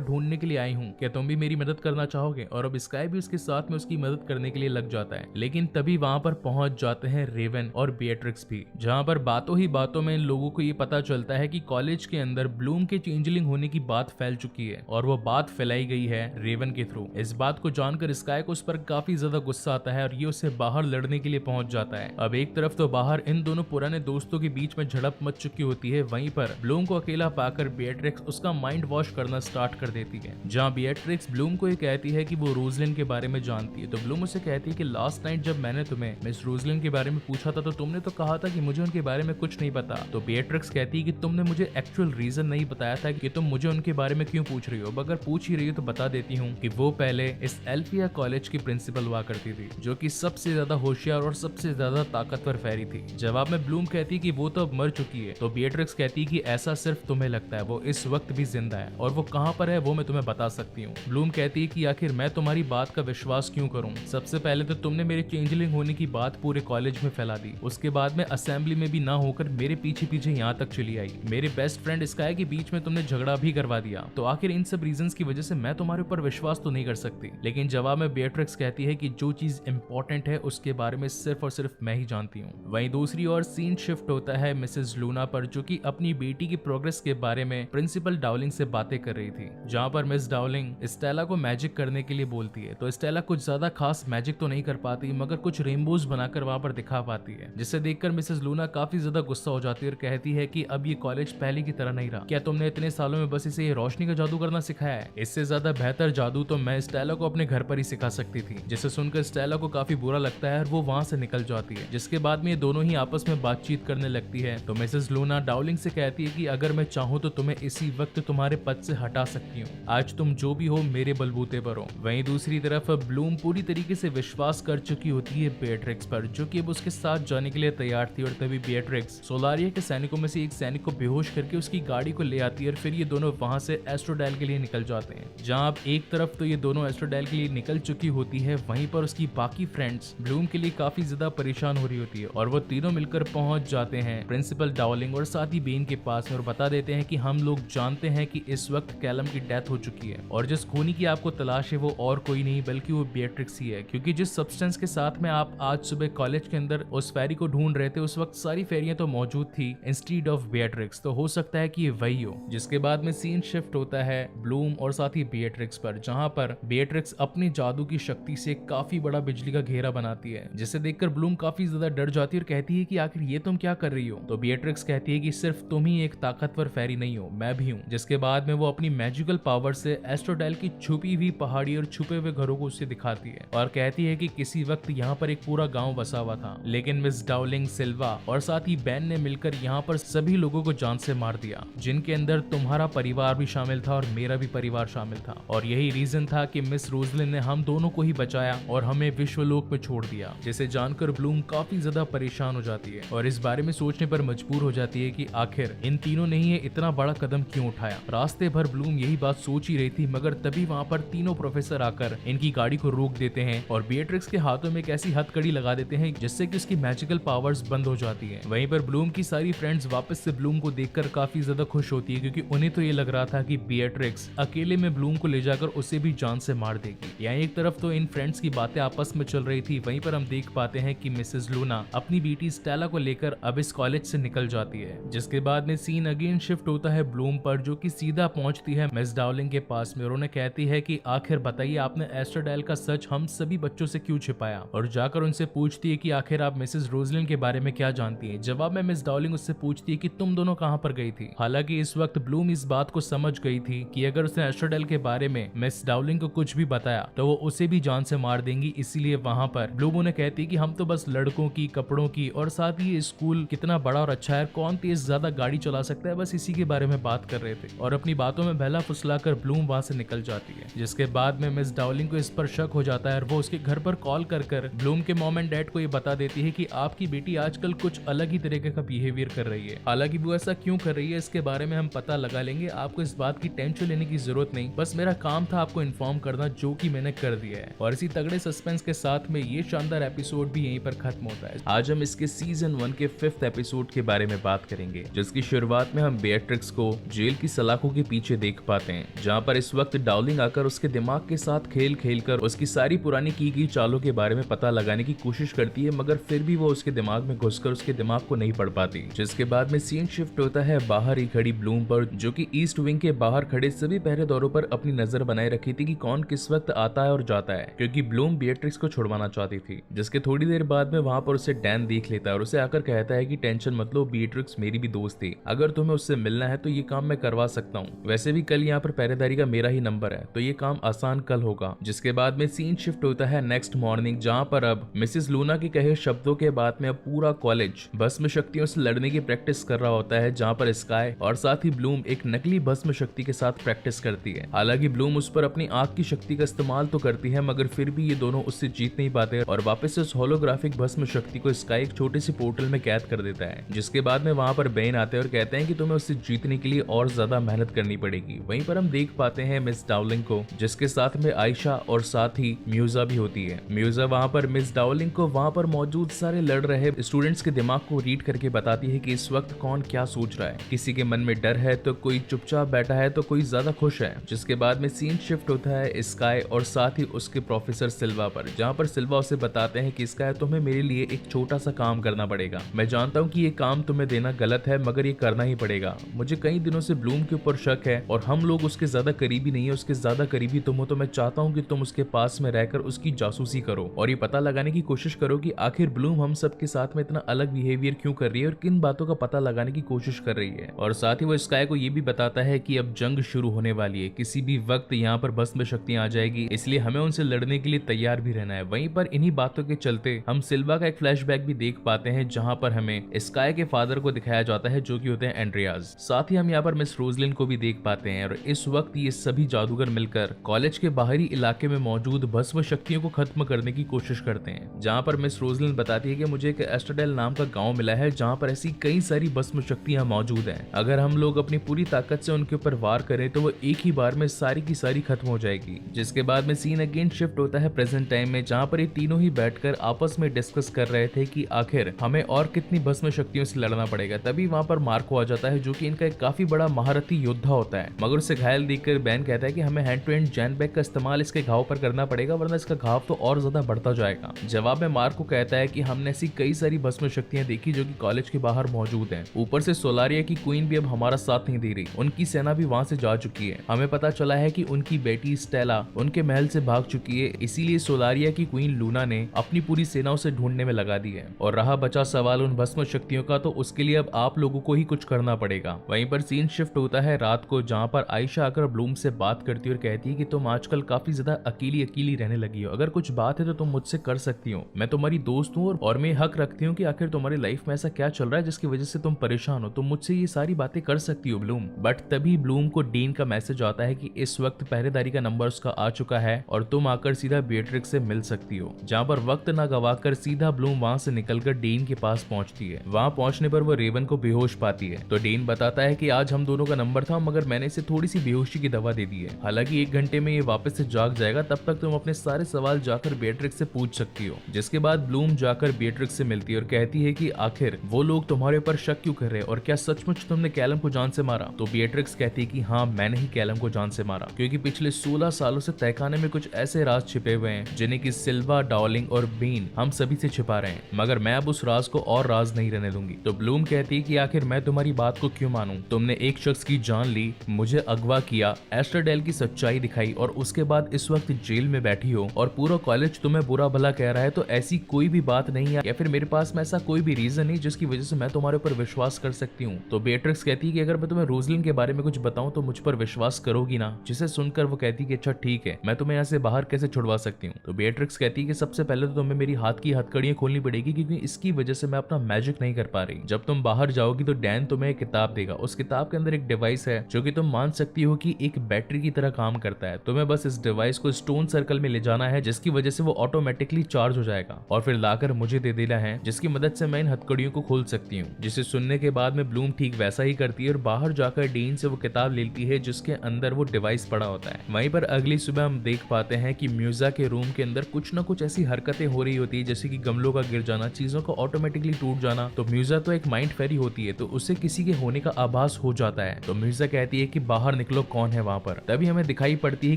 ढूंढने के लिए आई हूँ, क्या तुम भी मेरी मदद करना चाहोगे? और अब स्काई भी उसके साथ में उसकी मदद करने के लिए लग जाता है। लेकिन तभी वहाँ पर पहुंच जाते हैं रेवन और बेट्रिक्स भी, जहाँ पर बातों ही बातों में इन लोगों को ये पता चलता है कि कॉलेज के अंदर ब्लूम के चेंजलिंग होने की बात फैल चुकी है, और वो बात फैलाई गई है रेवन के थ्रू। इस बात को जानकर स्काई को उस पर काफी ज्यादा गुस्सा आता है और ये उसे बाहर लड़ने के लिए पहुंच जाता है। अब एक तरफ तो बाहर इन दोनों पुराने दोस्तों के बीच में झड़प मच चुकी होती है, वहीं पर ब्लूम को अकेला पाकर बेट्रिक्स उसका माइंड वॉश करना स्टार्ट कर देती है, जहाँ बेट्रिक्स ब्लूम को ये कहती है कि वो रोजलिन के बारे में जानती है। तो ब्लूम उसे कहती है कि लास्ट नाइट जब मैंने तुम्हें मिस रोजलिन के बारे में पूछा था तो तुमने तो कहा था कि मुझे उनके बारे में कुछ नहीं पता। तो बेट्रिक्स कहती है कि तुमने मुझे एक्चुअल रीजन नहीं बताया था कि तुम मुझे उनके बारे में क्यों पूछ रही हो। अगर पूछ ही रही हो तो बता देती हूँ कि वो पहले इस एल्फिया कॉलेज की प्रिंसिपल हुआ करती थी, जो कि सबसे ज्यादा होशियार और सबसे ज्यादा ताकतवर फेरी थी। जवाब में ब्लूम कहती है कि वो तो अब मर चुकी है। तो बेट्रिक्स कहती है कि ऐसा सिर्फ तुम्हें लगता है, वो इस वक्त भी जिंदा है, और वो कहाँ पर है वो मैं तुम्हें बता सकती हूँ। ब्लूम कहती है कि आखिर मैं तुम्हारी बात का विश्वास क्यों करूँ? सबसे पहले तो तुमने मेरे चेंजलिंग होने की बात पूरे कॉलेज में फैला दी, उसके बाद में असेंबली में भी ना होकर मेरे पीछे पीछे यहाँ तक चली आई। मेरे बेस्ट फ्रेंड स्काई के बीच में तुमने झगड़ा भी करवा दिया। तो आखिर इन सब रीजंस की वजह से मैं तुम्हारे ऊपर विश्वास तो नहीं कर सकती। लेकिन जवाब में बेट्रिक्स कहती है कि जो चीज इंपॉर्टेंट है उसके बारे में सिर्फ और सिर्फ मैं ही जानती हूँ। वहीं दूसरी ओर सीन शिफ्ट होता है मिसेस लूना पर, जो कि अपनी बेटी की प्रोग्रेस के बारे में प्रिंसिपल डाउलिंग से बातें कर रही थी, जहाँ पर मिस डाउलिंग स्टेला को मैजिक करने के लिए बोलती है। तो स्टेला कुछ ज्यादा खास मैजिक तो नहीं कर पाती, मगर कुछ रेनबोज बनाकर वहां पर दिखा पाती है, जिसे देखकर मिसेस लूना काफी ज्यादा गुस्सा हो जाती है और कहती है कि अब ये कॉलेज पहले की तरह नहीं रहा। क्या तुमने इतने सालों में बस इसे ये रोशनी का जादू करना सिखाया है? इससे ज्यादा बेहतर जादू तो मैं स्टेला को अपने घर पर ही सिखा सकती थी। जिसे सुनकर स्टेला को काफी बुरा लगता है और वो वहां से निकल जाती है, जिसके बाद में ये दोनों ही आपस में बातचीत करने लगती है। तो मिसेस लूना डाउलिंग से कहती है कि अगर मैं चाहूँ तो तुम्हें इसी वक्त तुम्हारे पद से हटा सकती हूँ। आज तुम जो भी हो मेरे बलबूते पर हो। वहीं दूसरी तरफ ब्लूम पूरी तरीके से विश्वास कर चुकी होती है बेट्रिक्स पर, जो कि अब उसके साथ जाने के लिए तैयार थी। और तभी बेट्रिक्स सोलारिया के सैनिकों में से एक सैनिक को बेहोश करके उसकी गाड़ी को ले आती है, और फिर ये दोनों वहां से एस्ट्रोडाइल के लिए निकल जाते हैं। जहां अब एक तरफ तो ये दोनों एस्ट्रोडाइल के लिए निकल चुकी होती है, वहीं पर उसकी बाकी फ्रेंड्स ब्लूम के लिए काफी ज्यादा परेशान हो रही होती है, और वो तीनों मिलकर पहुंच जाते हैं प्रिंसिपल डाउलिंग और साथ ही बेन के पास में, और बता देते हैं कि हम लोग जानते हैं कि इस वक्त कैलम की डेथ हो चुकी है, और जिस खूनी की आपको तलाश है वो और कोई नहीं बल्कि वो बेट्रिक्स ही है, क्योंकि जिस सब्सटेंस के साथ में आप आज सुबह कॉलेज के अंदर उस फेरी को ढूंढ रहे थे, उस वक्त सारी फेरियां तो मौजूद थी इंस्टीड ऑफ बेट्रिक्स। तो हो सकता है कि ये वही हो। जिसके बाद में सीन शिफ्ट होता है ब्लूम और साथ ही बेट्रिक्स पर, जहां पर बेट्रिक्स अपनी जादू की शक्ति से काफी बड़ा बिजली का घेरा बनाती है, जिसे देखकर ब्लूम काफी ज्यादा डर जाती है और कहती है कि आखिर ये तुम क्या कर रही हो? तो बेट्रिक्स कहती है कि सिर्फ तुम ही एक ताकतवर फेरी नहीं हो, मैं भी हूँ। जिसके बाद में वो अपनी मैजिकल पावर से एस्ट्रोडाइल की छुपी हुई पहाड़ी और छुपे हुए घरों को उसे दिखाती है, और कहती है कि किसी वक्त यहाँ पर एक पूरा गांव बसा हुआ था, लेकिन मिस डाउलिंग, सिल्वा और साथ ही बैन ने मिलकर यहाँ पर सभी लोगों को जान से मार दिया, जिनके अंदर तुम्हारा परिवार भी शामिल था और मेरा भी परिवार शामिल था। और यही रीजन था कि मिस रोजलिन ने हम दोनों को ही बचाया और हमें विश्वलोक में छोड़ दिया। जिसे जानकर ब्लूम काफी ज्यादा परेशान हो जाती है और इस बारे में सोचने पर मजबूर हो जाती है कि आखिर इन तीनों ने ही इतना बड़ा कदम क्यों उठाया। रास्ते भर ब्लूम यही बात सोच ही रही थी, मगर तभी वहाँ पर तीनों प्रोफेसर आकर इनकी गाड़ी को रोक देते हैं और बेट्रिक्स के हाथों में एक ऐसी हथकड़ी लगा देते हैं जिससे कि उसकी मैजिकल पावर्स बंद हो जाती है। वहीं पर ब्लूम की सारी फ्रेंड्स वापस से ब्लूम को देखकर काफी ज्यादा खुश होती है, क्योंकि उन्हें तो ये लग रहा था कि बेट्रिक्स अकेले में ब्लूम को ले जाकर उसे भी जान से मार देगी। यहाँ एक तरफ तो इन फ्रेंड्स की बातें आपस में चल रही थी, वहीं पर हम देख पाते हैं कि मिसेस लूना अपनी बेटी स्टेला को लेकर अब इस कॉलेज से निकल जाती है। जिसके बाद में सीन अगेन शिफ्ट होता है ब्लूम पर, जो कि सीधा पहुंचती है मिस डाउलिंग के पास में और उन्हें कहती है कि आखिर बताइए आपने एस्ट्रोडाइल का सच हम सभी बच्चों से क्यों छिपाया, और जाकर उनसे पूछती है कि आखिर आप मिसेस रोजलिन के बारे में क्या जानती है। जवाब में मिस डाउलिंग उससे पूछती है कि तुम दोनों कहां पर गई थी। हालांकि इस वक्त ब्लूम इस बात को समझ गई थी कि अगर उसने एस्ट्रोडाइल के बारे में मिस डाउलिंग को कुछ भी बताया तो वो उसे भी जान से मार देंगी, इसीलिए वहां पर ब्लूम उन्हें कहती है कि हम तो बस लड़कों की, कपड़ों की और साथ ही स्कूल कितना बड़ा और अच्छा है, कौन तेज ज्यादा गाड़ी चला सकता है, बस इसी के बारे में बात कर रहे थे। और अपनी बातों में बहला फुसलाकर ब्लूम वहां से निकल जाती है। जिसके बाद में मिस डाउलिंग को इस पर शक हो जाता है और वो उसके घर पर कॉल कर ब्लूम के मॉम एंड डैड को ये बता देती है कि आपकी बेटी आजकल कुछ अलग ही तरीके का बिहेवियर कर रही है। हालांकि वो ऐसा क्यों कर रही है इसके बारे में हम पता लगा लेंगे, आपको इस बात की टेंशन लेने की जरूरत नहीं, बस मेरा काम था आपको इन्फॉर्म करना, जो कि मैंने कर दिया है। और इसी तगड़े सस्पेंस के साथ में ये शानदार एपिसोड भी यहीं पर खत्म होता है। आज हम इसके सीजन 1 के 5th एपिसोड के बारे में बात करेंगे, जिसकी शुरुआत में हम बेट्रिक्स को जेल की सलाखों के पीछे देख पाते हैं, जहां पर इस वक्त डाउलिंग आकर उसके दिमाग के साथ खेल खेल कर उसकी सारी पुरानी की गई चालों के बारे में पता लगाने की कोशिश करती है, मगर फिर भी वो उसके दिमाग में घुसकर उसके दिमाग को नहीं पढ़ पाती। जिसके बाद में सीन शिफ्ट होता है बाहर ही खड़ी ब्लूम पर, जो कि ईस्ट विंग के बाहर खड़े सभी पहरेदारों पर अपनी नजर बनाए रखी थी कि कौन किस वक्त आता है और जाता है, क्योंकि ब्लूम बेट्रिक्स को छुड़वाना चाहती थी। जिसके थोड़ी देर बाद में वहां पर उसे डैन देख लेता है और उसे आकर कहता है कि टेंशन मत लो, बेट्रिक्स मेरी भी दोस्त थी, अगर तुम्हें उससे मिलना है तो ये काम मैं करवा सकता हूँ, वैसे भी कल यहाँ पर पहरेदारी का मेरा ही नंबर है, तो ये काम आसान कल होगा। जिसके बाद में सीन शिफ्ट होता है नेक्स्ट मॉर्निंग, जहाँ पर अब मिसेस लूना के कहे शब्दों के बाद में अब पूरा कॉलेज भस्म शक्तियों से लड़ने की प्रैक्टिस कर रहा होता है, जहाँ पर स्काई और साथ ही ब्लूम एक नकली भस्म शक्ति के साथ प्रैक्टिस करती है। हालांकि ब्लूम उस पर अपनी आंख की शक्ति का इस्तेमाल तो करती है, मगर फिर भी ये दोनों उससे जीत नहीं पाते और वापस से उस होलोग्राफिक भस्म शक्ति को स्काई एक छोटे से पोर्टल में कैद कर देता है। जिसके बाद में वहां पर बेन आते हैं और कहते हैं कि तुम्हें उससे जीतने के लिए और ज्यादा मेहनत करनी पड़ेगी। वहीं पर हम देख पाते हैं मिस डाउलिंग को, जिसके साथ में आयशा और साथ ही म्यूजा भी होती है। म्यूजा वहां पर मिस डाउलिंग को वहां पर मौजूद सारे लड़ रहे स्टूडेंट्स के दिमाग को रीड करके बताती है कि इस वक्त कौन क्या सोच रहा है, किसी के मन में डर है तो कोई चुपचाप बैठा है तो कोई ज्यादा खुश है। जिसके बाद में सीन शिफ्ट होता है स्काई और साथ ही उसके प्रोफेसर सिल्वा पर, जहाँ पर सिल्वा उसे बताते हैं कि स्काई तुम्हें मेरे लिए एक छोटा सा काम करना पड़ेगा, मैं जानता हूँ कि ये काम तुम्हें देना गलत है, मगर ये करना ही पड़ेगा। मुझे कई दिनों से ब्लूम के ऊपर शक है और हम लोग उसके ज्यादा करीबी नहीं है, उसके ज्यादा करीबी तुम हो, तो मैं चाहता हूँ कि तुम उसके पास में रहकर उसकी जासूसी करो और ये पता लगाने की कोशिश करो कि आखिर ब्लूम हम सब के साथ में इतना अलग बिहेवियर क्यों कर रही है और किन बातों का पता लगाने की कोशिश कर रही है। और साथ ही वो स्काई को ये भी बताता है कि अब जंग शुरू होने वाली है, किसी भी वक्त यहाँ पर भस्म शक्तियां आ जाएगी, इसलिए हमें उनसे लड़ने के लिए तैयार भी रहना है। वहीं पर इन्हीं बातों के चलते हम सिल्वा का एक फ्लैशबैक भी देख पाते हैं, जहां पर हमें स्काई के फादर को दिखाया जाता है, जो कि होते हैं एंड्रियाज। साथ ही हम यहाँ पर मिस रोजलिन को भी देख पाते हैं और इस वक्त ये सभी जादूगर मिलकर कॉलेज के बाहरी इलाके में मौजूद भस्म शक्तियों को खत्म करने की कोशिश करते हैं। जहाँ पर मिस रोजलिन बताती है कि मुझे एक एस्ट्रोडेल नाम का गाँव मिला है, जहाँ पर ऐसी कई सारी भस्म शक्तियां मौजूद हैं, अगर हम लोग अपनी पूरी ताकत से उनके ऊपर वार करें तो वो एक ही बार में सारी की सारी खत्म हो जाएगी। जिसके बाद में सीन अगेन शिफ्ट होता है प्रेजेंट टाइम में, जहाँ पर ये तीनों ही बैठकर आपस में डिस्कस कर रहे थे कि आखिर हमें और कितनी भस्म शक्तियों से लड़ना पड़ेगा। तभी वहाँ पर मार्को आ जाता है, जो कि इनका एक काफी बड़ा महारथी योद्धा होता है, मगर उसे घायल देखकर बैन कहता है कि हमें हैंड टू हैंड जैन बैग का इस्तेमाल इसके घाव पर करना पड़ेगा, वरना इसका घाव तो और ज्यादा बढ़ता जाएगा। जवाब में मार्को कहता है कि हमने ऐसी कई सारी भस्म शक्तियां देखी जो कि कॉलेज के बाहर मौजूद हैं, ऊपर से सोलारिया की क्वीन भी अब हमारा साथ नहीं दे रही, उनकी सेना भी वहां से जा चुकी है, हमें पता चला है कि उनकी बेटी स्टेला उनके महल से भाग चुकी है, इसीलिए सोलारिया की क्वीन लूना ने अपनी पूरी सेना उसे ढूंढने में लगा दी है। और रहा बचा सवाल उन भस्म शक्तियों का, तो उसके लिए अब आप लोगों को ही कुछ करना पड़ेगा। वहीं पर सीन शिफ्ट होता है रात को, जहाँ पर आयशा आकर ब्लूम से बात करती है और कहती है कि तुम आजकल काफी ज्यादा अकेली अकेली रहने लगी हो, अगर कुछ बात है तो तुम मुझसे कर सकती हो, मैं तुम्हारी दोस्त हूँ और मैं हक रखती हूँ कि आखिर तुम्हारी लाइफ में ऐसा क्या चल रहा है जिसकी वजह से तुम परेशान हो, तुम मुझसे ये सारी बातें कर सकती हो ब्लूम। बट तभी ब्लूम को डीन का मैसेज आता है कि इस वक्त पहरेदारी का नंबर उसका आ चुका है और तुम आकर सीधा बेट्रिक्स से मिल सकती हो। जहाँ पर वक्त न गवाकर सीधा ब्लूम वहाँ से निकलकर डीन के पास पहुँचती है। वहाँ पहुँचने पर वो रेवन को बेहोश पाती है, तो डीन बताता है कि आज हम दोनों का नंबर था, मगर मैंने इसे थोड़ी सी बेहोशी की दवा दे दी है, हालांकि 1 घंटे में ये वापस से जाग जाएगा, तब तक तुम अपने सारे सवाल जाकर बेट्रिक्स से पूछ सकती हो। जिसके बाद ब्लूम जाकर बेट्रिक्स से मिलती है और कहती है कि आखिर वो लोग तुम्हारे ऊपर शक क्यों कर रहे हैं और क्या सचमुच तुमने कैलम को जान से मारा। तो बेट्रिक्स कहती है कि हाँ, मैंने ही कैलम को जान से मारा, क्योंकि पिछले 16 सालों से तहखाने में कुछ ऐसे राज छिपे हुए हैं जिन्हें कि सिल्वा, डार्लिंग और बीन हम सभी से छिपा रहे हैं, मगर मैं अब उस राज को और राज नहीं रहने दूंगी। तो ब्लूम कहती है कि आखिर मैं तुम्हारी बात को क्यों मानूं, तुमने एक शख्स की जान ली, मुझे अगवा किया, एस्ट्रोडेल की सच्चाई दिखाई और उसके बाद इस वक्त जेल में बैठी हो और पूरा कॉलेज तुम्हें बुरा भला कह रहा है, तो ऐसी कोई भी बात नहीं है या फिर मेरे पास में ऐसा कोई भी रीजन नहीं जिसकी वजह से मैं तुम्हारे ऊपर विश्वास कर सकती हूँ। तो बेट्रिक्स कहती है कि अगर मैं तुम्हें रोजलिन के बारे में कुछ बताऊं तो मुझ पर विश्वास करोगी ना। जिसे सुनकर वो कहती है कि अच्छा ठीक है, मैं तुम्हें यहाँ से बाहर कैसे छुड़वा सकती हूँ। तो बेट्रिक्स कहती है कि सबसे पहले तो तुम्हें मेरी हाथ की हथकड़ियां खोलनी पड़ेगी, क्योंकि इसकी वजह से मैं अपना मैजिक नहीं कर पा रही। जब तुम बाहर जाओगी तो डैन तुम्हें एक किताब देगा, उस किताब के अंदर एक डिवाइस है जो कि तुम मान सकती हो कि एक बैटरी की तरह काम करता है। तुम्हें बस इस डिवाइस को स्टोन सर्कल में ले जाना है, जिसकी वजह से वो ऑटोमेटिकली चार्ज हो जाएगा और फिर लाकर मुझे दे देना है, जिसकी मदद से मैं इन हथकड़ियों को खोल सकती हूँ। जिसे सुनने के बाद में ब्लूम ठीक वैसा ही करती है और बाहर जाकर डीन से वो किताब लेती है जिसके अंदर वो डिवाइस पड़ा होता है। वहीं पर अगली सुबह हम देख पाते हैं कि म्यूजा के रूम के अंदर कुछ न कुछ ऐसी हरकतें हो रही होती होती है, जैसे कि गमलों का गिर जाना, चीजों का ऑटोमेटिकली टूट जाना। तो म्यूजा तो एक माइंड फेरी होती है, तो उसे किसी के होने का आभास हो जाता है। तो म्यूजा कहती है कि बाहर निकलो, कौन है वहां पर। तभी हमें दिखाई पड़ती है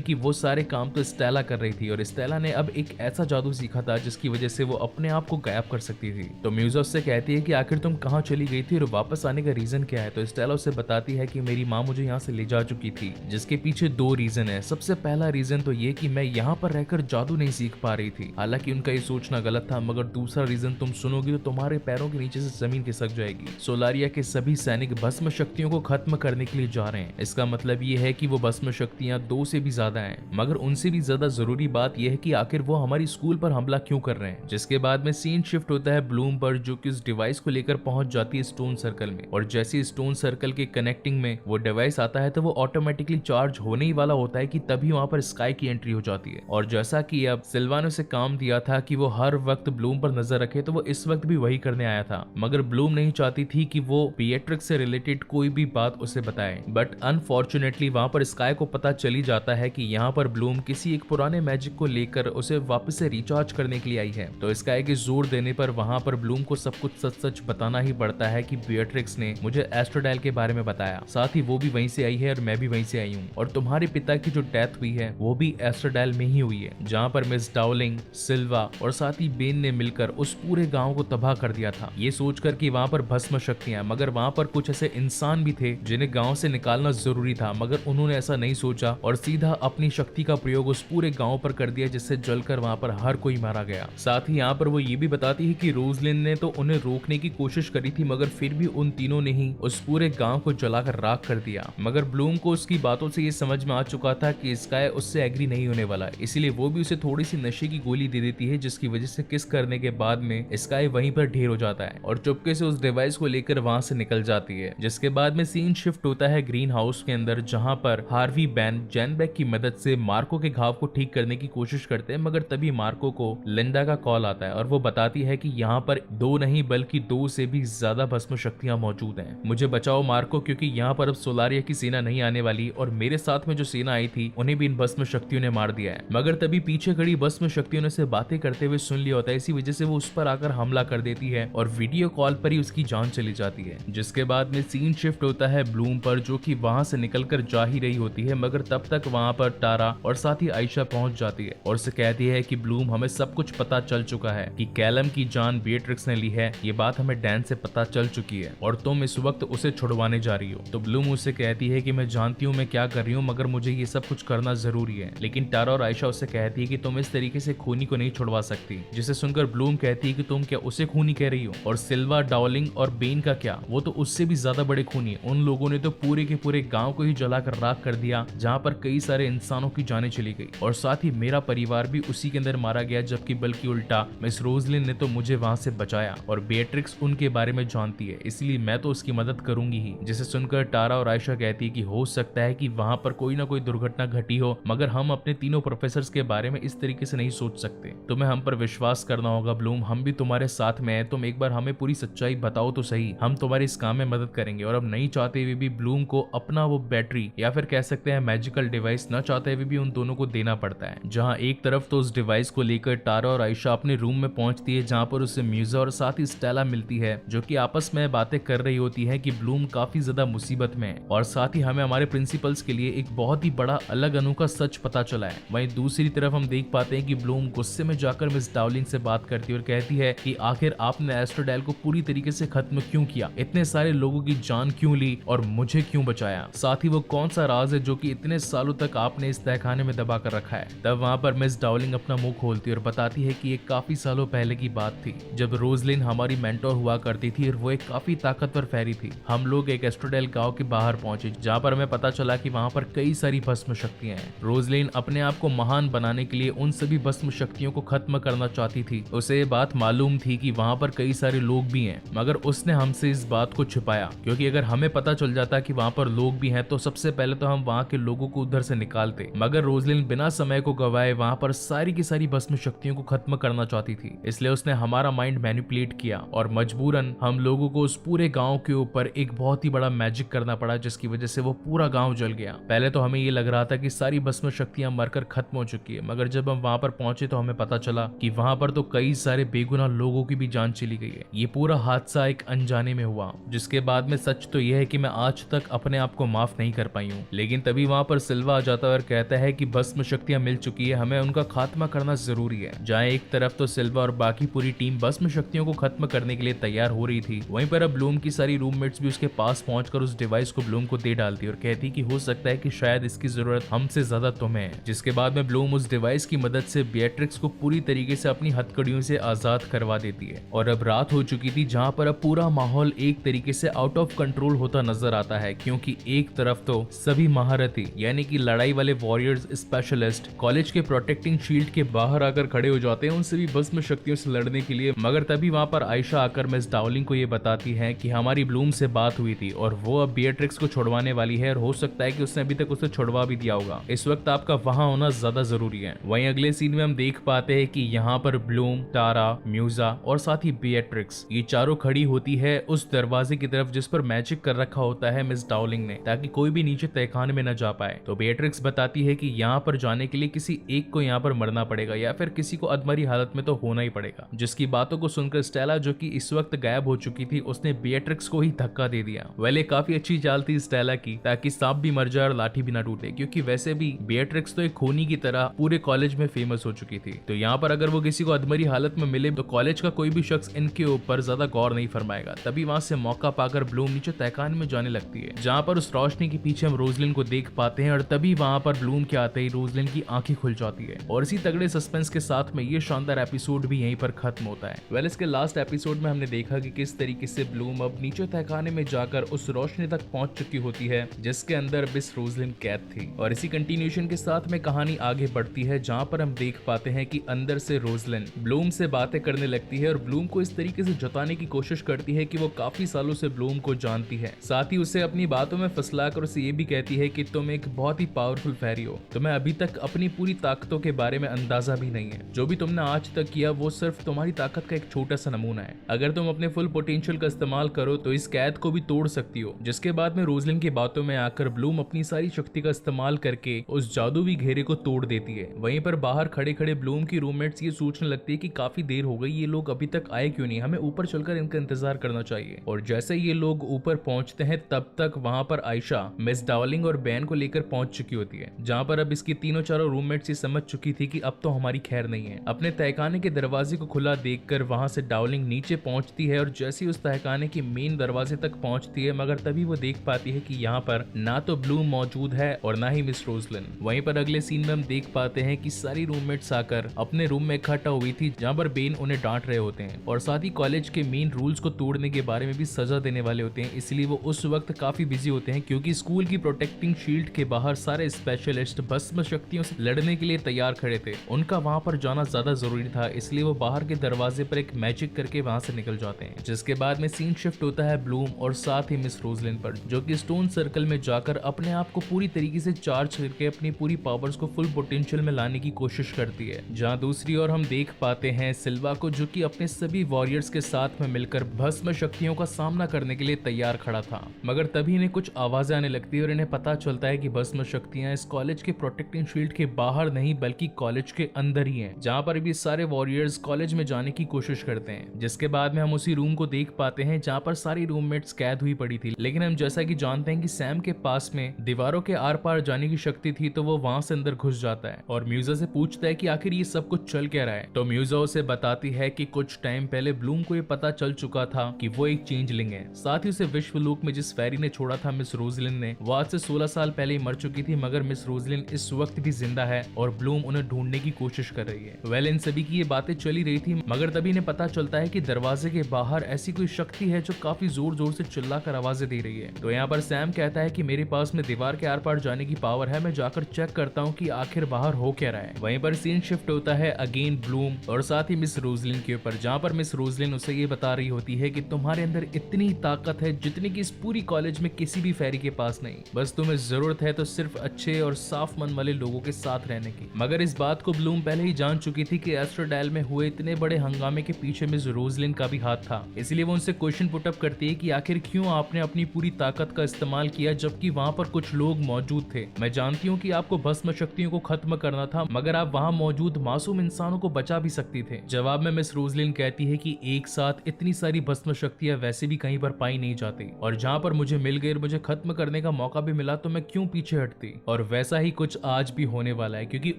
कि वो सारे काम तो स्टेला कर रही थी और स्टेला ने अब एक ऐसा जादू सीखा था जिसकी वजह से वो अपने आप को गायब कर सकती थी। तो म्यूजा उससे कहती है कि आखिर तुम कहाँ चली गई थी और वापस आने का रीजन क्या है। तो स्टेला उसे बताती है कि मेरी माँ मुझे यहाँ से ले जा चुकी थी, जिसके पीछे दो रीजन है। सबसे पहला रीजन तो ये कि मैं यहाँ पर रहकर जादू नहीं सीख पा रही थी, हालांकि उनका ये सोचना गलत था, मगर दूसरा रीजन तुम सुनोगी तो तुम्हारे पैरों के नीचे से जमीन खिसक जाएगी। सोलारिया के सभी सैनिक भस्म शक्तियों को खत्म करने के लिए जा रहे हैं। इसका मतलब ये है कि वो भस्म शक्तियां 2 से भी ज्यादा हैं, मगर उनसे भी ज्यादा जरूरी बात यह है कि आखिर वो हमारी स्कूल पर हमला क्यों कर रहे हैं। जिसके बाद में सीन शिफ्ट होता है ब्लूम पर, जो कि उस डिवाइस को लेकर पहुंच जाती है स्टोन सर्कल में। और जैसे स्टोन सर्कल के कनेक्टिंग में वो डिवाइस आता है तो वो ऑटोमेटिकली चार्ज होने ही वाला होता है कि तभी वहां पर स्काई की एंट्री हो जाती है। और जैसा कि अब सिल्वानो से काम दिया था कि वो हर वक्त ब्लूम पर नजर रखे, तो वो इस वक्त भी वही करने आया था, मगर ब्लूम नहीं चाहती थी कि वो बीएट्रिक्स से रिलेटेड कोई भी बात उसे बताए। बट अनफॉर्चुनेटली वहां पर स्काई को पता चली जाता है कि यहाँ पर ब्लूम किसी एक पुराने मैजिक को लेकर उसे वापस से रिचार्ज करने के लिए आई है। तो स्काई के जोर देने पर वहां पर ब्लूम को सब कुछ सच सच बताना ही पड़ता है कि बीएट्रिक्स ने मुझे एस्ट्रोडाइल के बारे में बताया, साथ ही वो भी वहीं से आई है और मैं भी वहीं से आई हूँ, और तुम्हारे पिता की जो डेथ हुई है वो भी एस्ट्रोडाइल में ही हुई है, जहाँ पर मिस डाउलिंग, सिल्वा और साथ ही बेन ने मिलकर उस पूरे गांव को तबाह कर दिया था। ये सोचकर कि वहां पर भस्म शक्तियां, मगर वहां पर कुछ ऐसे इंसान भी थे जिन्हें गांव से निकालना जरूरी था, मगर उन्होंने ऐसा नहीं सोचा और सीधा अपनी शक्ति का प्रयोग उस पूरे गांव पर कर दिया, जिससे जलकर वहां पर हर कोई मारा गया। साथ ही यहाँ पर वो ये भी बताती है कि रोजलिन ने तो उन्हें रोकने की कोशिश करी थी, मगर फिर भी उन तीनों ने ही उस पूरे गांव को जलाकर राख कर दिया। मगर ब्लूम को उसकी बातों से ये समझ में आ चुका था कि स्काई उससे एग्री नहीं होने वाला, इसीलिए वो भी उसे थोड़ी सी नशे की गोली दे देती है, जिसकी वजह से किस करने के बाद में स्काई वहीं पर ढेर हो जाता है और चुपके से उस डिवाइस को लेकर वहां से निकल जाती है। जिसके बाद में सीन शिफ्ट होता है ग्रीन हाउस के अंदर, जहां पर हार्वी बैन जैनबेक की मदद से मार्को के घाव को ठीक करने की कोशिश करते हैं, मगर तभी मार्को को लिंडा का कॉल आता है और वो बताती है कि यहाँ पर 2 नहीं बल्कि 2 से भी ज्यादा भस्म शक्तियां मौजूद हैं। मुझे बचाओ मार्को, क्योंकि यहाँ पर अब सोलारिया की सेना नहीं आने वाली और मेरे साथ में जो सेना आई थी उन्हें भी इन भस्म शक्तियों ने मार दिया है। मगर तभी पीछे खड़ी भस्म शक्तियों ने से बातें करते हुए सुन लिया होता है, इसी वजह से वो उस पर आकर हमला कर देती है और वीडियो कॉल पर ही उसकी जान चली जाती है। जिसके बाद में सीन शिफ्ट होता है ब्लूम पर, जो कि वहां से निकलकर जा ही रही होती है, मगर तब तक वहां पर टारा और साथ ही आयशा पहुंच जाती है और उसे कहती है कि ब्लूम, हमें सब कुछ पता चल चुका है कि कैलम की जान बीएट्रिक्स ने ली है, ये बात हमें डैन से पता चल चुकी है और तुम इस वक्त उसे छुड़वाने जा रही हो। तो ब्लूम उससे कहती है कि मैं जानती हूँ मैं क्या कर रही हूँ, मगर मुझे ये सब कुछ करना जरूरी है। लेकिन टारा और आयशा उससे कहती है कि तुम इस तरीके से खूनी को नहीं छुड़वा सकती, जिसे सुनकर ब्लूम कहती है कि तुम क्या उसे खूनी कह रही हो, और सिल्वा, डाउलिंग और बेन का क्या, वो तो उससे भी ज्यादा बड़े खूनी है। उन लोगों ने तो पूरे के पूरे गांव को ही जलाकर राख कर दिया, जहां पर कई सारे इंसानों की जानें चली गई और साथ ही मेरा परिवार भी उसी के अंदर मारा गया, जबकि बल्कि उल्टा मिस रोजलिन ने तो मुझे वहां से बचाया और बेट्रिक्स उनके बारे में जानती है, इसलिए मैं तो उसकी मदद करूंगी ही। जिसे सुनकर टारा और आयशा कहती है कि हो सकता है कि वहां पर कोई ना कोई दुर्घटना घटी हो, मगर हम अपने तीनों प्रोफेसर के बारे में इस तरीके से नहीं सोच सकते। तुम्हें हम पर विश्वास करना होगा ब्लूम, हम भी तुम्हारे साथ में हैं, तुम एक बार हमें पूरी सच्चाई बताओ तो सही, हम तुम्हारे इस काम में मदद करेंगे। और अब नहीं चाहते हुए भी ब्लूम को अपना वो बैटरी या फिर कह सकते हैं मैजिकल डिवाइस न चाहते हुए भी उन दोनों को देना पड़ता है। जहां एक तरफ तो उस डिवाइस को लेकर टारा और आयशा अपने रूम में पहुंचती है, जहां पर उसे म्यूजा और साथ ही स्टेला मिलती है, जो कि आपस में बातें कर रही होती है कि ब्लूम काफी ज्यादा मुसीबत में है और साथ ही हमें हमारे प्रिंसिपल्स के लिए एक बहुत ही बड़ा अलग अनोखा सच पता चला है। वहीं दूसरी तरफ हम देख पाते हैं कि ब्लूम गुस्से में जाकर मिस डाउलिंग से बात करती है और कहती है कि आखिर आपने एस्ट्रोडाइल को पूरी तरीके से खत्म क्यों किया, इतने सारे लोगों की जान क्यों ली और मुझे क्यों बचाया, साथ ही वो कौन सा राज है जो कि इतने सालों तक आपने इस तहखाने में दबा कर रखा है। तब वहां पर मिस डाउलिंग अपना मुंह खोलती है और बताती है कि ये काफी सालों पहले की बात थी, जब रोजलिन हमारी मेंटोर हुआ करती थी और वो एक काफी ताकतवर फेरी थी। हम लोग एक एस्ट्रोडाइल गांव के बाहर पहुंचे, जहां पर हमें पता चला कि वहां पर कई सारी भस्म शक्तियां हैं। रोजलिन अपने आप को महान बनाने के लिए उन सभी भस्म शक्तियों को खत्म करना चाहती थी। उसे ये बात मालूम थी कि वहां पर कई सारे लोग भी हैं, मगर उसने हमसे इस बात को छुपाया, क्योंकि अगर हमें पता चल जाता कि वहां पर लोग भी हैं तो सबसे पहले तो हम वहां के लोगों को उधर से निकालते। मगर रोजलिन बिना समय को गवाए वहां पर सारी की सारी भस्म शक्तियों को खत्म करना चाहती थी, इसलिए उसने हमारा माइंड मैनिपुलेट किया और मजबूरन हम लोगों को उस पूरे गांव के ऊपर एक बहुत ही बड़ा मैजिक करना पड़ा, जिसकी वजह से वो पूरा गांव जल गया। पहले तो हमें ये लग रहा था कि सारी भस्म शक्तियां मरकर खत्म हो चुकी है, मगर जब हम वहां पर पहुंचे तो हमें पता चला कि वहाँ पर तो कई सारे बेगुनाह लोगों की भी जान चली गई है। ये पूरा हादसा एक अनजाने में हुआ, जिसके बाद में सच तो यह है कि मैं आज तक अपने आप को माफ नहीं कर पाई हूँ। लेकिन तभी वहाँ पर सिल्वा आ जाता है और कहता है कि भस्म शक्तियां मिल चुकी है, हमें उनका खात्मा करना जरूरी है। जहाँ एक तरफ तो सिल्वा और बाकी पूरी टीम भस्म शक्तियों को खत्म करने के लिए तैयार हो रही थी, वहीं पर अब ब्लूम की सारी रूममेट्स भी उसके पास पहुंचकर उस डिवाइस को ब्लूम को दे डालती और कहती कि हो सकता है कि शायद इसकी जरूरत हमसे ज्यादा तुम्हें है। जिसके बाद में ब्लूम उस डिवाइस की मदद से बेट्रिक्स को पूरी तरीके से अपनी हथकड़ियों से आजाद करवा देती है। और अब रात हो चुकी थी, जहाँ पर अब पूरा माहौल एक तरीके से आउट ऑफ कंट्रोल होता नजर आता है, क्योंकि एक तरफ तो सभी महारथी यानी कि लड़ाई वाले वॉरियर्स स्पेशलिस्ट कॉलेज के प्रोटेक्टिंग शील्ड के बाहर आकर खड़े हो जाते हैं उन सभी भस्म शक्तियों से लड़ने के लिए। मगर तभी वहाँ पर आयशा आकर मिस डार्लिंग को ये बताती है कि हमारी ब्लूम से बात हुई थी और वो अब बेट्रिक्स को छुड़वाने वाली है और हो सकता है कि उसने अभी तक उसे छुड़वा भी दिया होगा। इस वक्त आपका वहां होना ज्यादा जरूरी है। वहीं अगले सीन में हम देख पाते हैं कि यहाँ पर ब्लूम, टारा, म्यूजा और साथ ही बेट्रिक्स ये चारों खड़ी होती है उस दरवाजे की तरफ जिस पर मैजिक कर रखा होता है मिस डार्लिंग ने, ताकि कोई भी नीचे तहखाने में न जा पाए। तो बेट्रिक्स बताती है कि यहाँ पर जाने के लिए किसी एक को यहाँ पर मरना पड़ेगा या फिर किसी को अधमरी हालत में तो होना ही पड़ेगा। जिसकी बातों को सुनकर स्टेला, जो कि इस वक्त गायब हो चुकी थी, उसने बेट्रिक्स को ही धक्का दे दिया। वेले काफी अच्छी चाल थी स्टेला की, ताकि सांप भी मर जाए और लाठी भी ना टूटे, क्योंकि वैसे भी बेट्रिक्स तो एक खूनी की तरह पूरे कॉलेज में फेमस हो चुकी थी। तो यहाँ पर अगर वो किसी को अधमरी हालत में मिले तो कॉलेज का कोई भी शख्स इनके ऊपर ज्यादा गौर नहीं फरमाएगा। तभी वहां से मौका पाकर ब्लूम नीचे तहखाने में जाने लगती है, जहाँ पर उस रोशनी के पीछे हम रोजलिन को देख पाते हैं। और तभी वहां पर ब्लूम के आते ही रोजलिन की आंखें खुल जाती है और इसी तगड़े सस्पेंस के साथ में ये शानदार एपिसोड भी यहीं पर खत्म होता है। वेल, इसके लास्ट एपिसोड में हमने देखा कि किस तरीके से ब्लूम अब नीचे तहखाने में जाकर उस रोशनी तक पहुंच चुकी होती है जिसके अंदर मिस रोजलिन कैद थी। और इसी कंटिन्यूएशन के साथ में कहानी आगे बढ़ती है, जहाँ पर हम देख पाते हैं कि अंदर से रोजलिन ब्लूम से बातें करने लगती है और ब्लूम को इस तरीके से जताने की कोशिश करती है कि वो काफी सालों से ब्लूम को जानती है। साथ ही उसे अपनी बातों में फंसलाकर उसे ये भी कहती है कि तुम एक बहुत ही पावरफुल फेरी हो, तुम्हें अभी तक अपनी पूरी ताकतों के बारे में अंदाजा भी नहीं है। जो भी तुमने आज तक किया वो सिर्फ तुम्हारी ताकत का एक छोटा सा नमूना है। अगर तुम अपने फुल पोटेंशियल का इस्तेमाल करो तो इस कैद को भी तोड़ सकती हो। जिसके बाद में रोजलिन की बातों में आकर ब्लूम अपनी सारी शक्ति का इस्तेमाल करके उस जादुई घेरे को तोड़ देती है। वहीं पर बाहर खड़े खड़े ब्लूम की रूममेट्स ये सोचने लगती है कि काफी देर हो गई, ये लोग अभी तक आए क्यों नहीं, हमें ऊपर चलकर इनका इंतजार करना चाहिए। और जैसे ये लोग ऊपर पहुंचते हैं तब तक वहां पर आयशा मिस डार्लिंग और बैन को लेकर पहुंच चुकी होती है, जहां पर अब इसकी तीनों चारों रूममेट्स ये समझ चुकी थी कि अब तो हमारी खैर नहीं है। अपने तहखाने के दरवाजे को खुला देखकर वहां से डार्लिंग नीचे पहुंचती है और जैसे उस तहखाने के मेन दरवाजे तक पहुंचती है, मगर तभी वो देख पाती है कि यहाँ पर ना तो ब्लूम मौजूद है और ना ही मिस रोजलिन। वहीं पर अगले सीन में हम देख पाते हैं कि सारी रूममेट्स आकर अपने रूम में इकट्ठा हुई थी, जहाँ पर बेन उन्हें डांट रहे होते हैं और साथ ही कॉलेज के मेन रूल्स को तोड़ने के बारे में भी सजा देने वाले होते हैं। इसलिए वो उस वक्त काफी बिजी होते हैं, क्योंकि स्कूल की प्रोटेक्टिंग शील्ड के बाहर सारे स्पेशलिस्ट भस्म शक्तियों से लड़ने के लिए तैयार खड़े थे। उनका वहां पर जाना ज्यादा जरूरी था, इसलिए वो बाहर के दरवाजे पर एक मैजिक करके वहां से निकल जाते हैं। जिसके बाद में सीन शिफ्ट होता है ब्लूम और साथ ही मिस रोजलिन पर, जो कि स्टोन सर्कल में जाकर अपने आप को पूरी तरीके से चार्ज करके अपनी पूरी पावर्स को फुल पोटेंशियल में लाने की कोशिश करती है। जहां दूसरी ओर हम देख पाते हैं सिल्वा को, जो कि अपने सभी वॉरियर्स के साथ में मिलकर भस्म शक्तियों का सामना करने के लिए तैयार खड़ा था। मगर तभी इन्हें कुछ आवाजें आने लगती है और इन्हें पता चलता है कि भस्म शक्तियां इस कॉलेज के प्रोटेक्टिंग शील्ड के बाहर नहीं बल्कि कॉलेज के अंदर ही हैं, जहां पर भी सारे वॉरियर्स कॉलेज में जाने की कोशिश करते हैं। जिसके बाद में हम उसी रूम को देख पाते हैं जहां पर सारी रूममेट्स कैद हुई पड़ी थी। लेकिन हम जैसा कि जानते हैं कि सैम के पास में दीवारों के आर पार जाने की शक्ति थी, तो वो वहां से अंदर घुस जाता है और म्यूजा से पूछता है कि आखिर ये सब कुछ चल क्या रहा है। तो म्यूजा उसे बताती है कि कुछ टाइम पहले ब्लूम को ये पता चल चुका था कि वो एक चेंजलिंग है। साथ ही उसे विश्वलोक में जिस फेरी ने छोड़ा था मिस रोजलिन ने, वो आज से 16 साल पहले ही मर चुकी थी, मगर मिस रोजलिन इस वक्त भी जिंदा है और ब्लूम उन्हें ढूंढने की कोशिश कर रही है। वेल, इन सभी की ये बातें चली रही थी, मगर तभी इन्हें पता चलता है कि दरवाजे के बाहर ऐसी कोई शक्ति है जो काफी जोर जोर से चिल्लाकर आवाजें दे रही है। तो यहाँ पर सैम कहता है कि मेरे पास में दीवार के आर पार जाने की पावर है, मैं जाकर चेक करता हूँ कि आखिर बाहर हो क्या रहा है। वहीं पर सीन शिफ्ट होता है अगेन ब्लूम और साथ ही मिस रोजलिन के ऊपर, जहाँ पर मिस रोजलिन उसे ये बता रही होती है कि तुम्हारे अंदर इतनी ताकत है जितनी कि इस पूरी कॉलेज में किसी भी फेरी के पास नहीं, बस तुम्हें जरूरत है तो सिर्फ अच्छे और साफ मन वाले लोगों के साथ रहने की। मगर इस बात को ब्लूम पहले ही जान चुकी थी कि एस्ट्रोडाइल में हुए इतने बड़े हंगामे के पीछे मिस रोजलिन का भी हाथ था। इसलिए वो उनसे क्वेश्चन पुटअप करती है कि आखिर क्यों आपने अपनी पूरी ताकत का इस्तेमाल किया जबकि वहाँ पर कुछ लोग मौजूद थे। मैं जानती हूँ कि आपको भस्म शक्तियों को खत्म करना था, मगर आप वहाँ मौजूद मासूम इंसानों को बचा भी सकती थे। जवाब में मिस रोजलिन कहती है कि एक साथ इतनी सारी भस्म शक्तियां वैसे भी कहीं पर पाई नहीं जाती, और जहाँ पर मुझे मिल गई और मुझे खत्म करने का मौका भी मिला तो मैं क्यों पीछे हटती। और वैसा ही कुछ आज भी होने वाला है, क्योंकि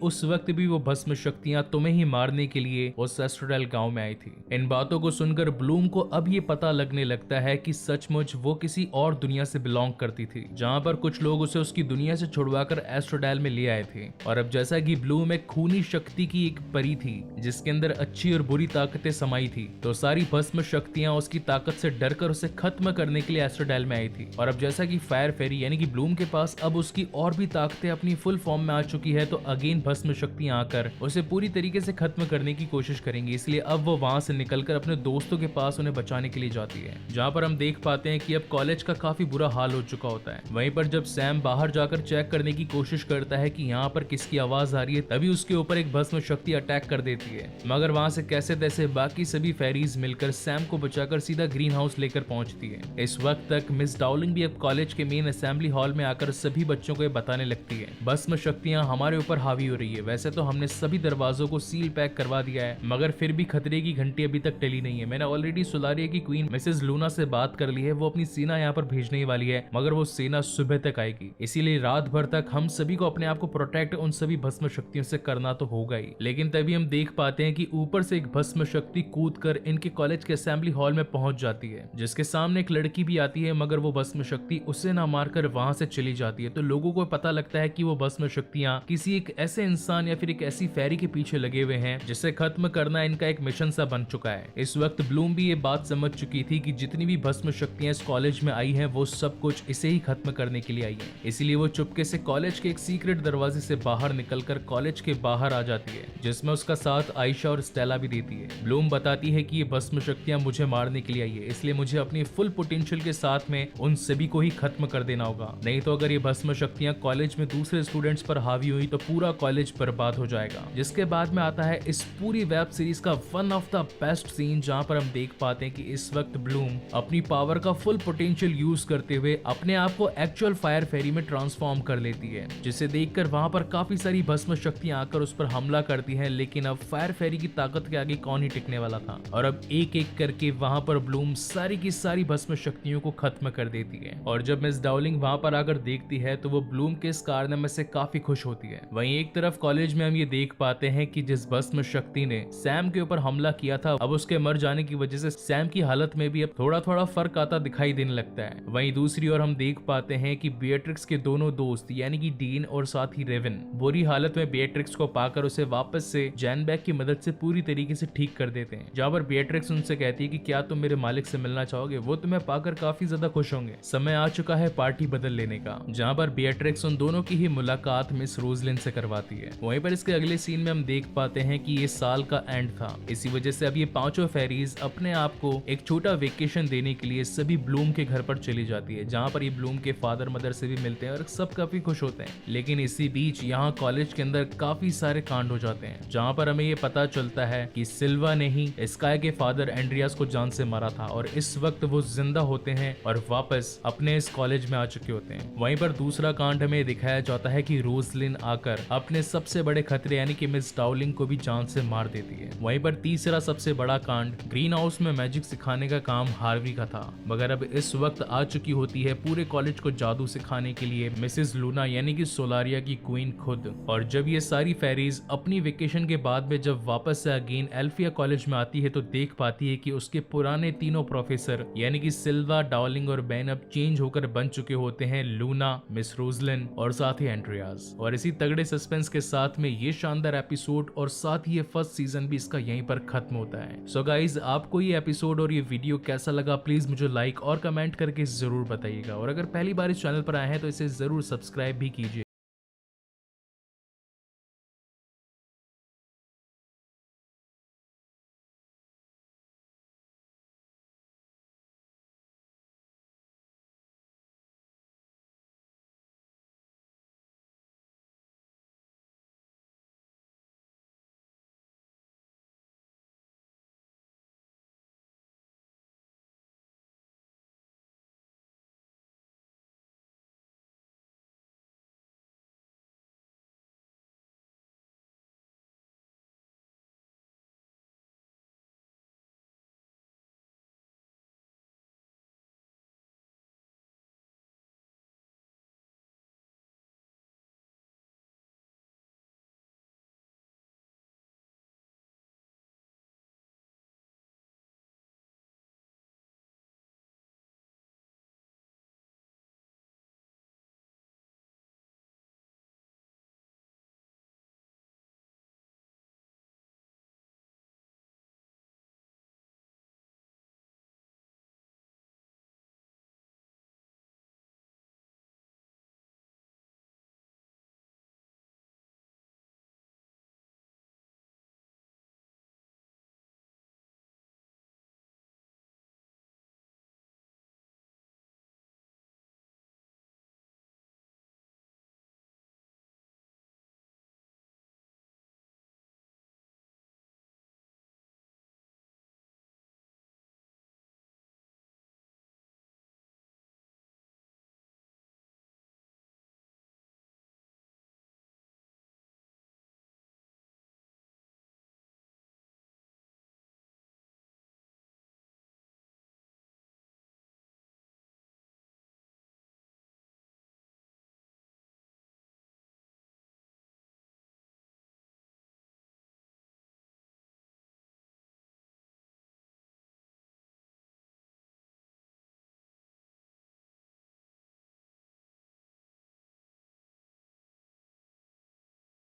उस वक्त भी वो भस्म शक्तियां तुम्हें ही मारने के लिए उस एस्ट्रोडेल गांव में आई थी। इन बातों को सुनकर ब्लूम को अब ये पता लगने लगता है कि सचमुच वो किसी और दुनिया से बिलोंग करती थी, जहाँ पर कुछ लोग उसे उसकी दुनिया से छुड़वाकर एस्ट्रोडेल में ले आए थे। और अब जैसा कि ब्लूम एक खूनी शक्ति की एक परी थी जिसके अंदर अच्छी और बुरी ताकतें समाई थी, तो सारी भस्म शक्तियां उसकी ताकत से डरकर उसे खत्म करने के लिए एस्ट्रोडेल में आई थी। और अब जैसा कि फायर फेरी यानी कि ब्लूम के पास अब उसकी और भी ताकतें अपनी फुल फॉर्म में आ चुकी है, तो अगेन भस्म शक्तियां आकर उसे पूरी तरीके से खत्म करने की कोशिश करेंगी। इसलिए अब वो वहां से निकलकर अपने दोस्तों के पास उन्हें बचाने के लिए जाती है, जहां पर हम देख पाते हैं कि अब कॉलेज का काफी बुरा हाल हो चुका होता है। वहीं पर जब सैम बाहर जाकर चेक करने की कोशिश करता है कि यहाँ पर किसकी आवाज आ रही है, तभी उसके ऊपर एक भस्म शक्ति अटैक कर देती है, मगर वहां से कैसे तैसे बाकी सभी फेरीज मिलकर सैम को बचाकर सीधा ग्रीन हाउस लेकर पहुंचती है। इस वक्त तक मिस डाउलिंग भी अब कॉलेज के मेन असेंबली हॉल में आकर सभी बच्चों को बताने लगती है, भस्म शक्तियां हमारे ऊपर हावी हो रही है। वैसे तो हमने सभी दरवाजों को सील पैक करवा दिया है, मगर फिर भी खतरे की घंटी अभी तक टली नहीं है। मैंने ऑलरेडी सोलारिया की क्वीन मिसेस लूना से बात कर ली है, वो अपनी सेना यहाँ पर भेजने वाली है, मगर वो सेना सुबह तक आएगी। इसीलिए रात भर तक हम सभी को अपने आप को प्रोटेक्ट उन सभी भस्म शक्तियों से करना तो होगा ही। लेकिन तभी हम देख पाते हैं कि ऊपर से एक भस्म शक्ति कूदकर इनके कॉलेज के असेंबली हॉल में पहुंच जाती है, जिसके सामने एक लड़की भी आती है, मगर वो भस्म शक्ति उसे ना मारकर वहां से चली जाती है। तो लोगों को पता लगता है कि वो भस्म शक्तियां किसी एक ऐसे इंसान या फिर एक ऐसी फेरी के पीछे लगे हुए हैं जिसे खत्म करना इनका एक मिशन सा बन चुका है। इस वक्त ब्लूम भी ये बात समझ चुकी थी कि जितनी भी भस्म शक्तियां इस कॉलेज में आई हैं वो सब कुछ इसे ही खत्म करने के लिए आई हैं। इसीलिए वो चुपके से कॉलेज के एक सीक्रेट दरवाजे से बाहर निकलकर कॉलेज के बाहर आ जाती है, जिसमें उसका साथ आयशा और स्टेला भी देती है। ब्लूम बताती है कि ये भस्म शक्तियां मुझे मारने के लिए आई है, इसलिए मुझे अपनी फुल पोटेंशियल के साथ में उन सभी को ही खत्म कर देना होगा, नहीं तो अगर ये भस्म शक्तियां कॉलेज में दूसरे स्टूडेंट्स पर हावी हुई तो पूरा कॉलेज बर्बाद हो जाएगा। जिसके बाद में आता है इस पूरी वेब सीरीज का one of the best scene, जहां पर हम देख पाते हैं कि इस वक्त ब्लूम अपनी पावर का फुल पोटेंशियल यूज करते हुए अपने आप को एक्चुअल फायर फेरी में ट्रांसफॉर्म कर लेती है, जिसे देखकर वहां पर काफी सारी भस्म शक्तियां आकर उस पर हमला करती हैं। लेकिन अब फायर फेरी की ताकत के आगे कौन ही टिकने वाला था, और अब एक एक करके वहां पर ब्लूम सारी की सारी भस्म शक्तियों को खत्म कर देती है। और जब मिस डाउलिंग वहां पर आकर देखती है तो वो ब्लूम के इस कारनामे से काफी खुश होती है। वहीं एक तरफ कॉलेज में हम ये देख पाते हैं कि जिस भस्म शक्ति ने सैम के ऊपर हमला किया था, अब उसके मर जाने की वजह से सैम की हालत में भी अब थोड़ा थोड़ा फर्क आता दिखाई देने लगता है। वहीं दूसरी ओर हम देख पाते हैं कि बेट्रिक्स के दोनों दोस्त यानी कि डीन और साथ ही रेवन बुरी हालत में बेट्रिक्स को पाकर उसे वापस से जैनबैक की मदद से पूरी तरीके से ठीक कर देते हैं, जहां पर बेट्रिक्स उनसे कहती है कि क्या तुम मेरे मालिक से मिलना चाहोगे, वो तुम्हें पाकर काफी ज्यादा खुश होंगे, समय आ चुका है पार्टी बदल लेने का। जहां पर बेट्रिक्स उन दोनों की ही मुलाकात मिस रोजलिन से करवाती है। वहीं पर इसके अगले सीन में हम देख पाते हैं कि ये साल का एंड था, इसी वजह से अब ये पांचों फेरीज अपने आप को एक छोटा वेकेशन देने के लिए सभी ब्लूम के घर पर चली जाती है, जहां पर ये ब्लूम के फादर मदर से भी मिलते हैं और सब काफी खुश होते हैं। लेकिन इसी बीच यहाँ कॉलेज के अंदर काफी सारे कांड हो जाते हैं, जहां पर हमें ये पता चलता है कि सिल्वा ने ही स्काई के फादर एंड्रियास को जान से मारा था, और इस वक्त वो जिंदा होते हैं और वापस अपने इस कॉलेज में आ चुके होते हैं। वहीं पर दूसरा कांड हमें दिखाया जाता है कि रोजलिन आकर अपने सबसे बड़े खतरे यानी कि मिस डाउलिंग को भी जान से मार देती है। वहीं पर तीसरा सबसे बड़ा कांड ग्रीन हाउस में मैजिक सिखाने का काम हार्वी का था, मगर अब इस वक्त आ चुकी होती है पूरे कॉलेज को जादू सिखाने के लिए मिसेस लूना यानी कि सोलारिया की क्वीन खुद। और जब ये सारी फेरीज अपनी वेकेशन के बाद में जब वापस से अगेन एल्फिया कॉलेज में आती है तो देख पाती है कि उसके पुराने तीनों प्रोफेसर यानी कि सिल्वा, डार्लिंग और बेन अब चेंज होकर बन चुके होते हैं लूना, मिस रोजलिन और साथ ही एंड्रियास। और इसी तगड़े सस्पेंस के साथ में ये शानदार एपिसोड और साथ ही ये फर्स्ट सीजन भी इसका यहीं पर खत्म होता है। सो गाइज, आपको ये एपिसोड और ये वीडियो कैसा लगा प्लीज मुझे लाइक और कमेंट करके जरूर बताइएगा, और अगर पहली बार इस चैनल पर आए हैं तो इसे जरूर सब्सक्राइब भी कीजिए।